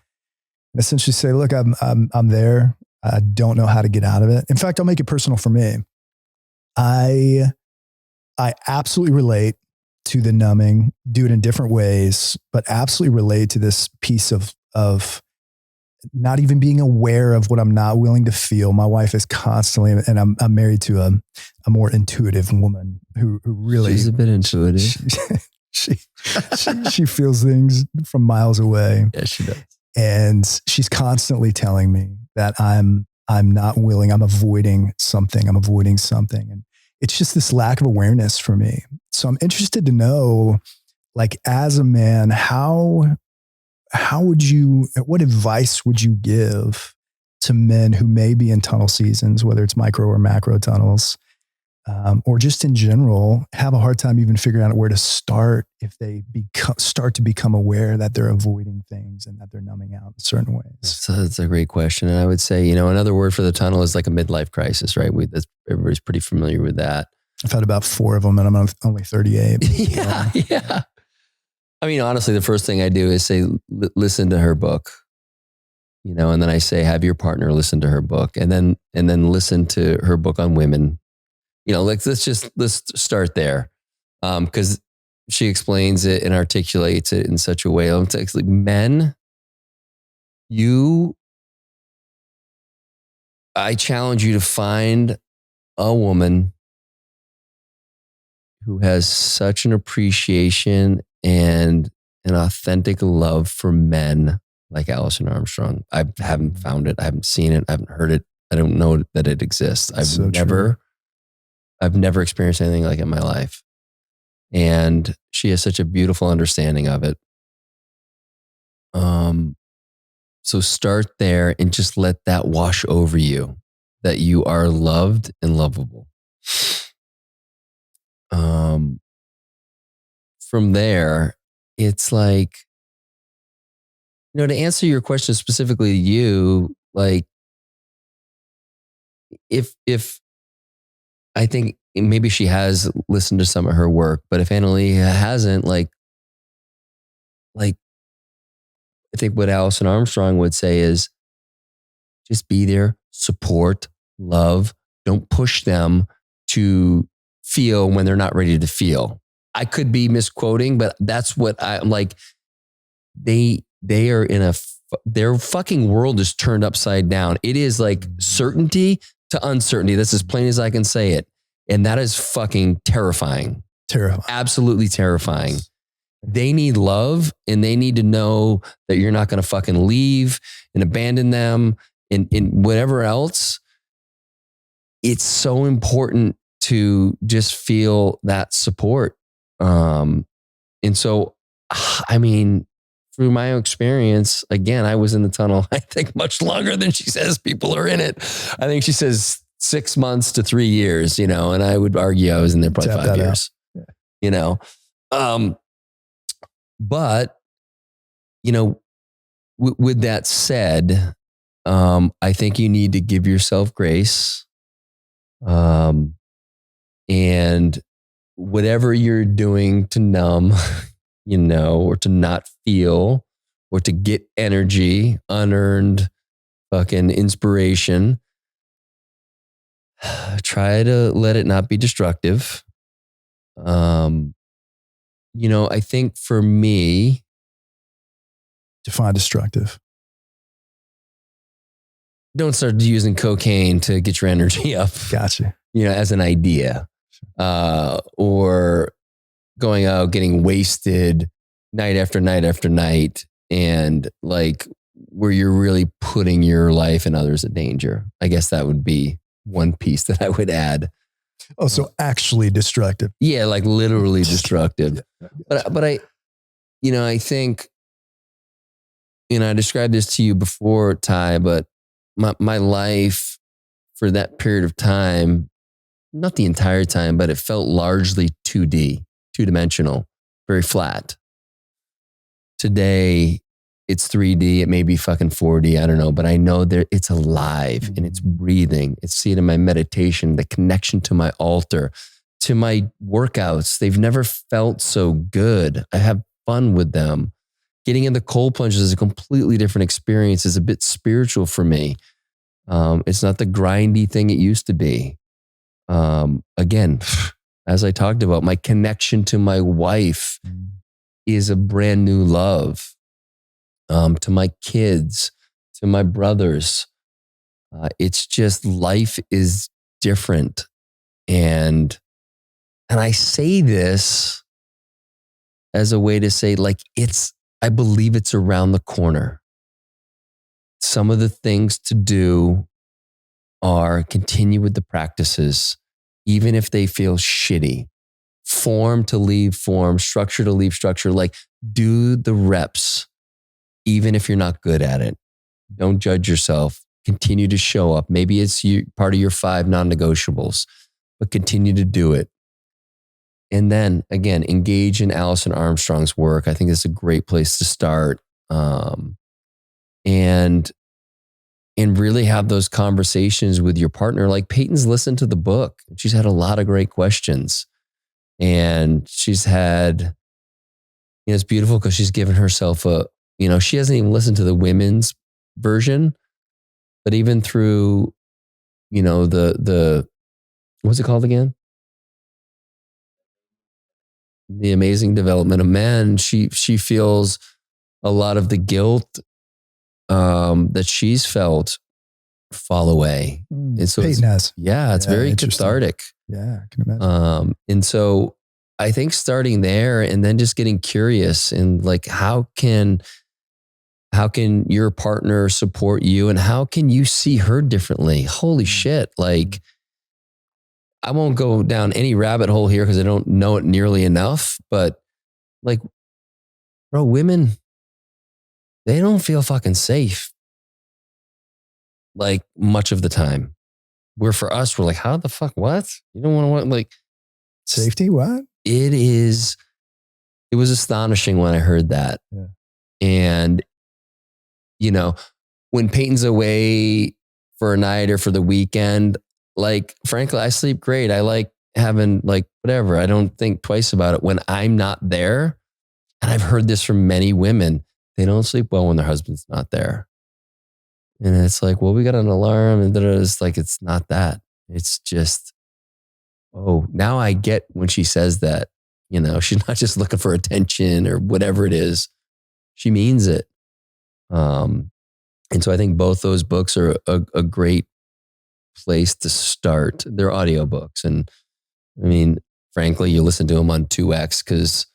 D: And essentially say, look, I'm there. I don't know how to get out of it. In fact, I'll make it personal for me. I absolutely relate to the numbing, do it in different ways, but absolutely relate to this piece of not even being aware of what I'm not willing to feel. My wife is constantly, and I'm married to a more intuitive woman who really,
B: she's a bit intuitive.
D: She feels things from miles away.
B: Yeah, she does.
D: And she's constantly telling me that I'm not willing. I'm avoiding something. And it's just this lack of awareness for me. So I'm interested to know, like, as a man, what advice would you give to men who may be in tunnel seasons, whether it's micro or macro tunnels, or just in general, have a hard time even figuring out where to start if they start to become aware that they're avoiding things and that they're numbing out in certain ways?
B: So that's a great question. And I would say, another word for the tunnel is like a midlife crisis, right? Everybody's pretty familiar with that.
D: I've had about 4 of them and I'm only 38.
B: Yeah. I mean, honestly, the first thing I do is say, listen to her book, and then I say, have your partner listen to her book, and then listen to her book on women. Let's start there. Cause she explains it and articulates it in such a way. I'm like, men, I challenge you to find a woman who has such an appreciation and an authentic love for men like Alison Armstrong. I haven't found it. I haven't seen it. I haven't heard it. I don't know that it exists. I've never experienced anything like it in my life. And she has such a beautiful understanding of it. So start there and just let that wash over you, that you are loved and lovable. From there, it's like, To answer your question specifically to you, like if I think maybe she has listened to some of her work, but if Annalie hasn't, like I think what Allison Armstrong would say is just be there, support, love. Don't push them to feel when they're not ready to feel. I could be misquoting, but that's what I'm like. They are their fucking world is turned upside down. It is like certainty to uncertainty. That's as plain as I can say it. And that is fucking terrifying. Absolutely terrifying. They need love and they need to know that you're not going to fucking leave and abandon them and whatever else. It's so important to just feel that support. And so, I mean, through my own experience, again, I was in the tunnel, I think much longer than she says people are in it. I think she says 6 months to 3 years, and I would argue I was in there probably 5 years, but, with that said, I think you need to give yourself grace. And whatever you're doing to numb, or to not feel, or to get energy, unearned fucking inspiration, try to let it not be destructive. I think for me,
D: define destructive.
B: Don't start using cocaine to get your energy up.
D: Gotcha.
B: As an idea, or going out, getting wasted night after night after night, and like where you're really putting your life and others in danger. I guess that would be one piece that I would add.
D: Oh, so actually destructive.
B: Yeah, like literally destructive. But I think, I described this to you before, Ty, but my life for that period of time, not the entire time, but it felt largely 2D, two-dimensional, very flat. Today, it's 3D. It may be fucking 4D. I don't know, but I know it's alive and it's breathing. It's seen in my meditation, the connection to my altar, to my workouts. They've never felt so good. I have fun with them. Getting in the cold plunges is a completely different experience. It's a bit spiritual for me. It's not the grindy thing it used to be. Again, as I talked about, my connection to my wife is a brand new love. To my kids, to my brothers. It's just life is different. And I say this as a way to say, like, I believe it's around the corner. Some of the things to do are continue with the practices, even if they feel shitty. Form to leave form, structure to leave structure. Like, do the reps, even if you're not good at it. Don't judge yourself. Continue to show up. Maybe it's part of your 5 non-negotiables, but continue to do it. And then again, engage in Allison Armstrong's work. I think it's a great place to start. And really have those conversations with your partner. Like Peyton's listened to the book. She's had a lot of great questions. And she's had, it's beautiful because she's given herself she hasn't even listened to the women's version, but even through, the what's it called again? The Amazing Development of Men. She feels a lot of the guilt that she's felt fall away. And so
D: Peyton has.
B: It's very cathartic.
D: Yeah, I can imagine.
B: And so I think starting there and then just getting curious and like, how can your partner support you and how can you see her differently? Holy shit. Like, I won't go down any rabbit hole here because I don't know it nearly enough, but like, bro, women, they don't feel fucking safe. Like much of the time. Where for us, we're like, how the fuck, what? You don't want to like
D: safety? What?
B: It was astonishing when I heard that.
D: Yeah.
B: And you know, when Peyton's away for a night or for the weekend, like, frankly, I sleep great. I like having like whatever. I don't think twice about it when I'm not there. And I've heard this from many women. They don't sleep well when their husband's not there. And it's like, well, we got an alarm, and it's like, it's not that. It's just, oh, now I get when she says that, you know, she's not just looking for attention or whatever it is. She means it. And so I think both those books are a great place to start. They're audiobooks. And I mean, frankly, you listen to them on 2X because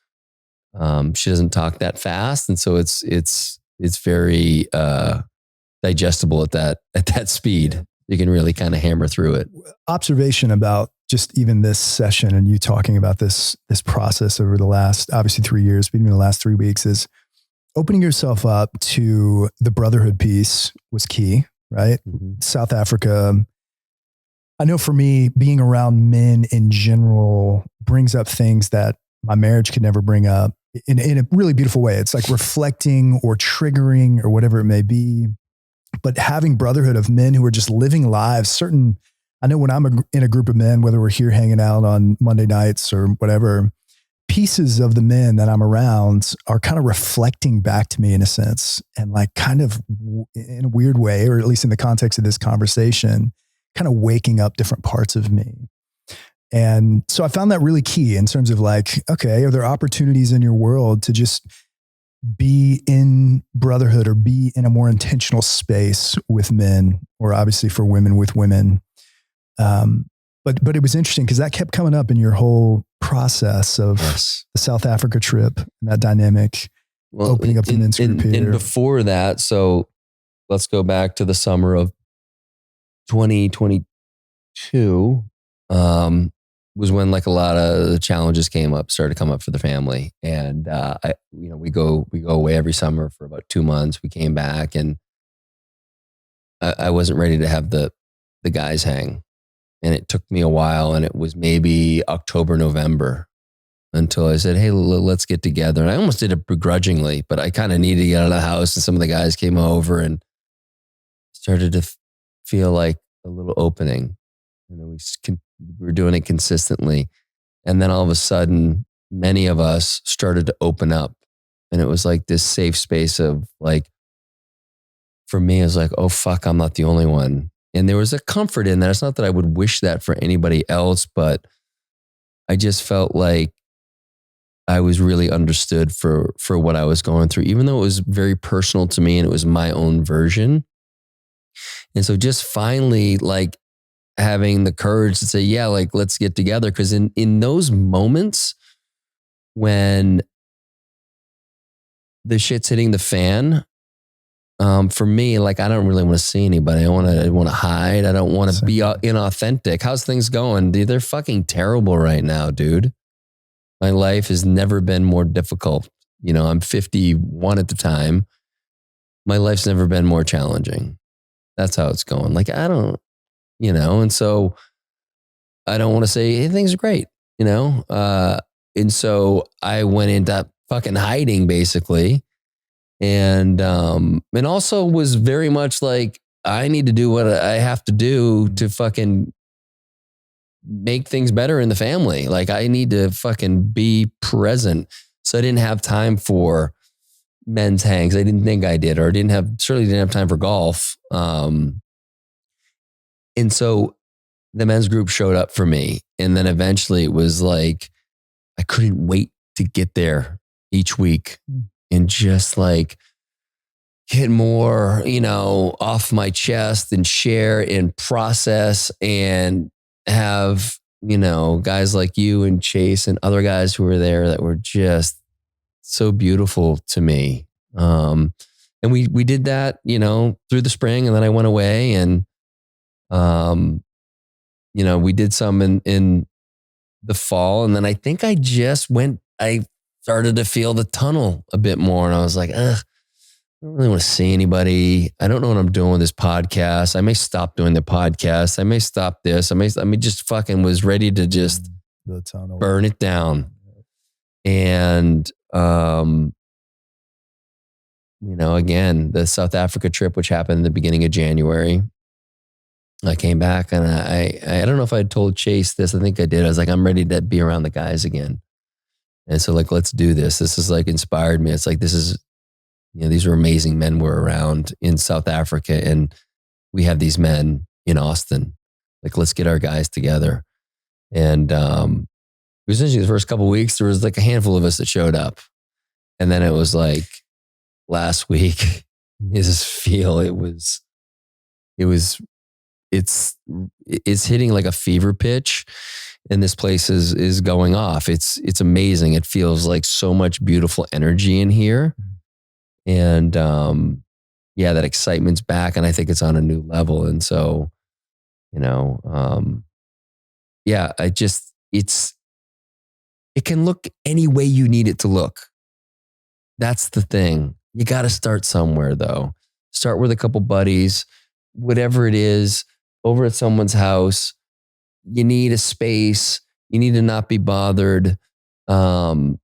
B: she doesn't talk that fast. And so it's very digestible at that speed. You can really kind of hammer through it.
D: Observation about just even this session and you talking about this process over the last, obviously 3 years, between the last 3 weeks, is opening yourself up to the brotherhood piece was key, right? Mm-hmm. South Africa. I know for me, being around men in general brings up things that my marriage could never bring up in a really beautiful way. It's like reflecting or triggering or whatever it may be. But having brotherhood of men who are just living lives, I know when I'm in a group of men, whether we're here hanging out on Monday nights or whatever, pieces of the men that I'm around are kind of reflecting back to me in a sense, and like kind of in a weird way, or at least in the context of this conversation, kind of waking up different parts of me. And so I found that really key in terms of like, okay, are there opportunities in your world to just be in brotherhood or be in a more intentional space with men, or obviously for women with women. But it was interesting because that kept coming up in your whole process of the South Africa trip and that dynamic, opening up the men's group here.
B: And before that, so let's go back to the summer of 2022, was when like a lot of the challenges started to come up for the family. And, we go away every summer for about 2 months. We came back and I wasn't ready to have the guys hang. And it took me a while, and it was maybe October, November until I said, hey, let's get together. And I almost did it begrudgingly, but I kind of needed to get out of the house, and some of the guys came over and started to feel like a little opening. We were doing it consistently. And then all of a sudden, many of us started to open up. And it was like this safe space of like, for me, it was like, oh, fuck, I'm not the only one. And there was a comfort in that. It's not that I would wish that for anybody else, but I just felt like I was really understood for what I was going through, even though it was very personal to me and it was my own version. And so just finally like having the courage to say, yeah, like let's get together. Because in those moments when the shit's hitting the fan, for me, like, I don't really want to see anybody. I want to hide. I don't want to be inauthentic. How's things going? Dude, they're fucking terrible right now, dude. My life has never been more difficult. You know, I'm 51 at the time. My life's never been more challenging. That's how it's going. Like, I don't, and so I don't want to say, hey, things are great, and so I went into fucking hiding basically. And also was very much like, I need to do what I have to do to fucking make things better in the family. Like I need to fucking be present. So I didn't have time for men's hangs. I didn't think I did, or certainly didn't have time for golf. And so the men's group showed up for me. And then eventually it was like, I couldn't wait to get there each week. And just like get more, off my chest and share and process and have, guys like you and Chase and other guys who were there that were just so beautiful to me. And we did that, through the spring, and then I went away and, we did some in the fall. And then I think I started to feel the tunnel a bit more. And I was like, I don't really want to see anybody. I don't know what I'm doing with this podcast. I may stop doing the podcast. I may stop this. I may just fucking was ready to just
D: the tunnel.
B: Burn it down. And again, the South Africa trip, which happened in the beginning of January, I came back and I don't know if I told Chase this. I think I did. I was like, I'm ready to be around the guys again. And so like, let's do this. This is like inspired me. It's like, this is, these are amazing men we're around in South Africa. And we have these men in Austin. Like, let's get our guys together. And essentially the first couple of weeks, there was like a handful of us that showed up. And then it was like last week, you just feel it's hitting like a fever pitch, and this place is going off. It's amazing. It feels like so much beautiful energy in here. And that excitement's back, and I think it's on a new level. And so, it can look any way you need it to look. That's the thing. You got to start somewhere though. Start with a couple buddies, whatever it is, over at someone's house. You need a space. You need to not be bothered. And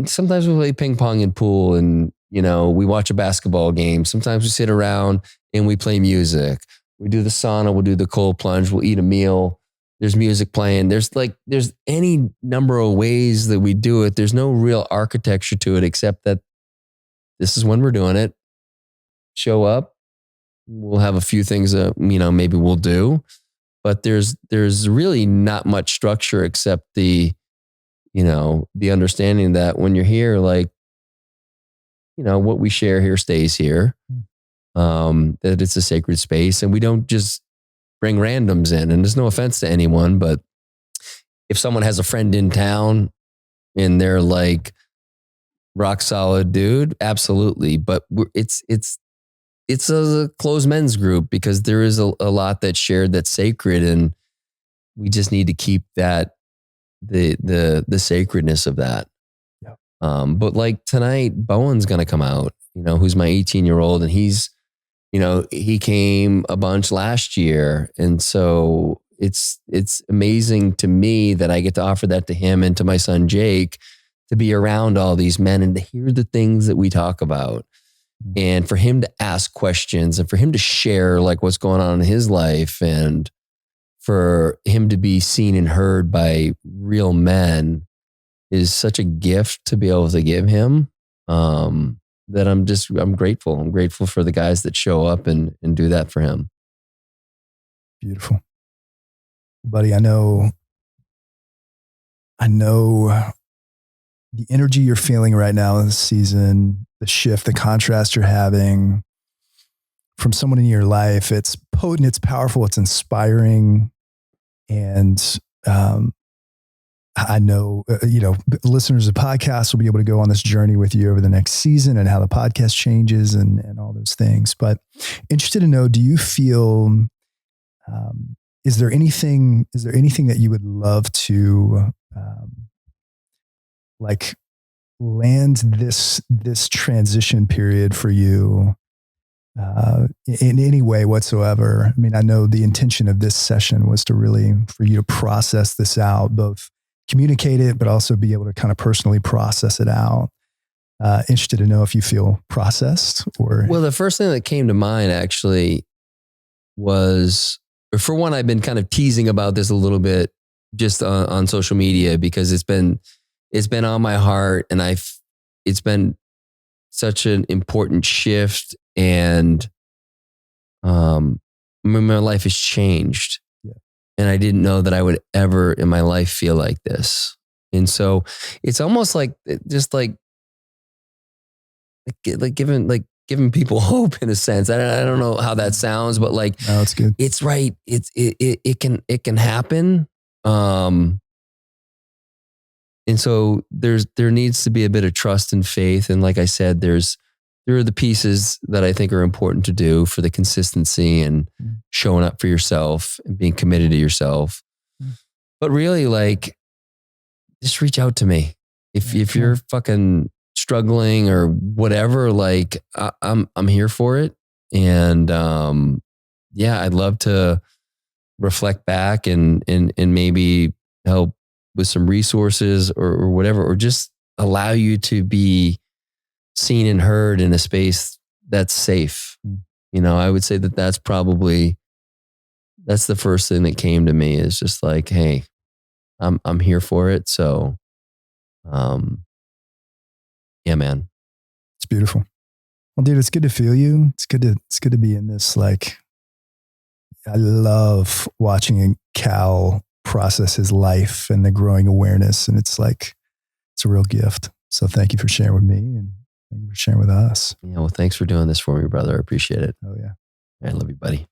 B: sometimes we play ping pong and pool, and, we watch a basketball game. Sometimes we sit around and we play music. We do the sauna. We'll do the cold plunge. We'll eat a meal. There's music playing. There's any number of ways that we do it. There's no real architecture to it, except that this is when we're doing it. Show up. We'll have a few things that, maybe we'll do, but there's really not much structure except the understanding that when you're here, like, what we share here stays here, that it's a sacred space, and we don't just bring randoms in. And there's no offense to anyone, but if someone has a friend in town and they're like rock solid dude, absolutely. But it's a closed men's group because there is a lot that's shared that's sacred, and we just need to keep that the sacredness of that.
D: Yeah.
B: But like tonight, Bowen's gonna come out, who's my 18-year-old, and he's, he came a bunch last year, and so it's amazing to me that I get to offer that to him and to my son Jake, to be around all these men and to hear the things that we talk about. And for him to ask questions and for him to share like what's going on in his life, and for him to be seen and heard by real men is such a gift to be able to give him, that I'm grateful. I'm grateful for the guys that show up and do that for him.
D: Beautiful. Buddy, I know the energy you're feeling right now in this season, the shift, the contrast you're having from someone in your life. It's potent, it's powerful, it's inspiring. And I know, listeners of podcasts will be able to go on this journey with you over the next season and how the podcast changes and all those things. But interested to know, do you feel, is there anything that you would love to, like land this transition period for you, in any way whatsoever? I mean, I know the intention of this session was to really, for you to process this out, both communicate it, but also be able to kind of personally process it out. Interested to know if you feel processed or.
B: Well, the first thing that came to mind actually was, for one, I've been kind of teasing about this a little bit just on social media because it's been on my heart, and it's been such an important shift, and my life has changed.
D: Yeah.
B: And I didn't know that I would ever in my life feel like this. And so it's almost like just like giving people hope in a sense. I don't know how that sounds, but like,
D: no, it's good.
B: It's right. It can happen. And so there needs to be a bit of trust and faith. And like I said, there are the pieces that I think are important to do for the consistency and showing up for yourself and being committed to yourself. But really, like, just reach out to me. If you're fucking struggling or whatever, like I'm here for it. And I'd love to reflect back and maybe help with some resources or whatever, or just allow you to be seen and heard in a space that's safe. You know, I would say that that's the first thing that came to me, is just like, hey, I'm here for it. So, yeah, man.
D: It's beautiful. Well, dude, it's good to feel you. It's good to be in this. Like, I love watching Cal process his life and the growing awareness. And it's like, it's a real gift. So thank you for sharing with me, and thank you for sharing with us.
B: Yeah. Well, thanks for doing this for me, brother. I appreciate it.
D: Oh yeah.
B: I love you, buddy.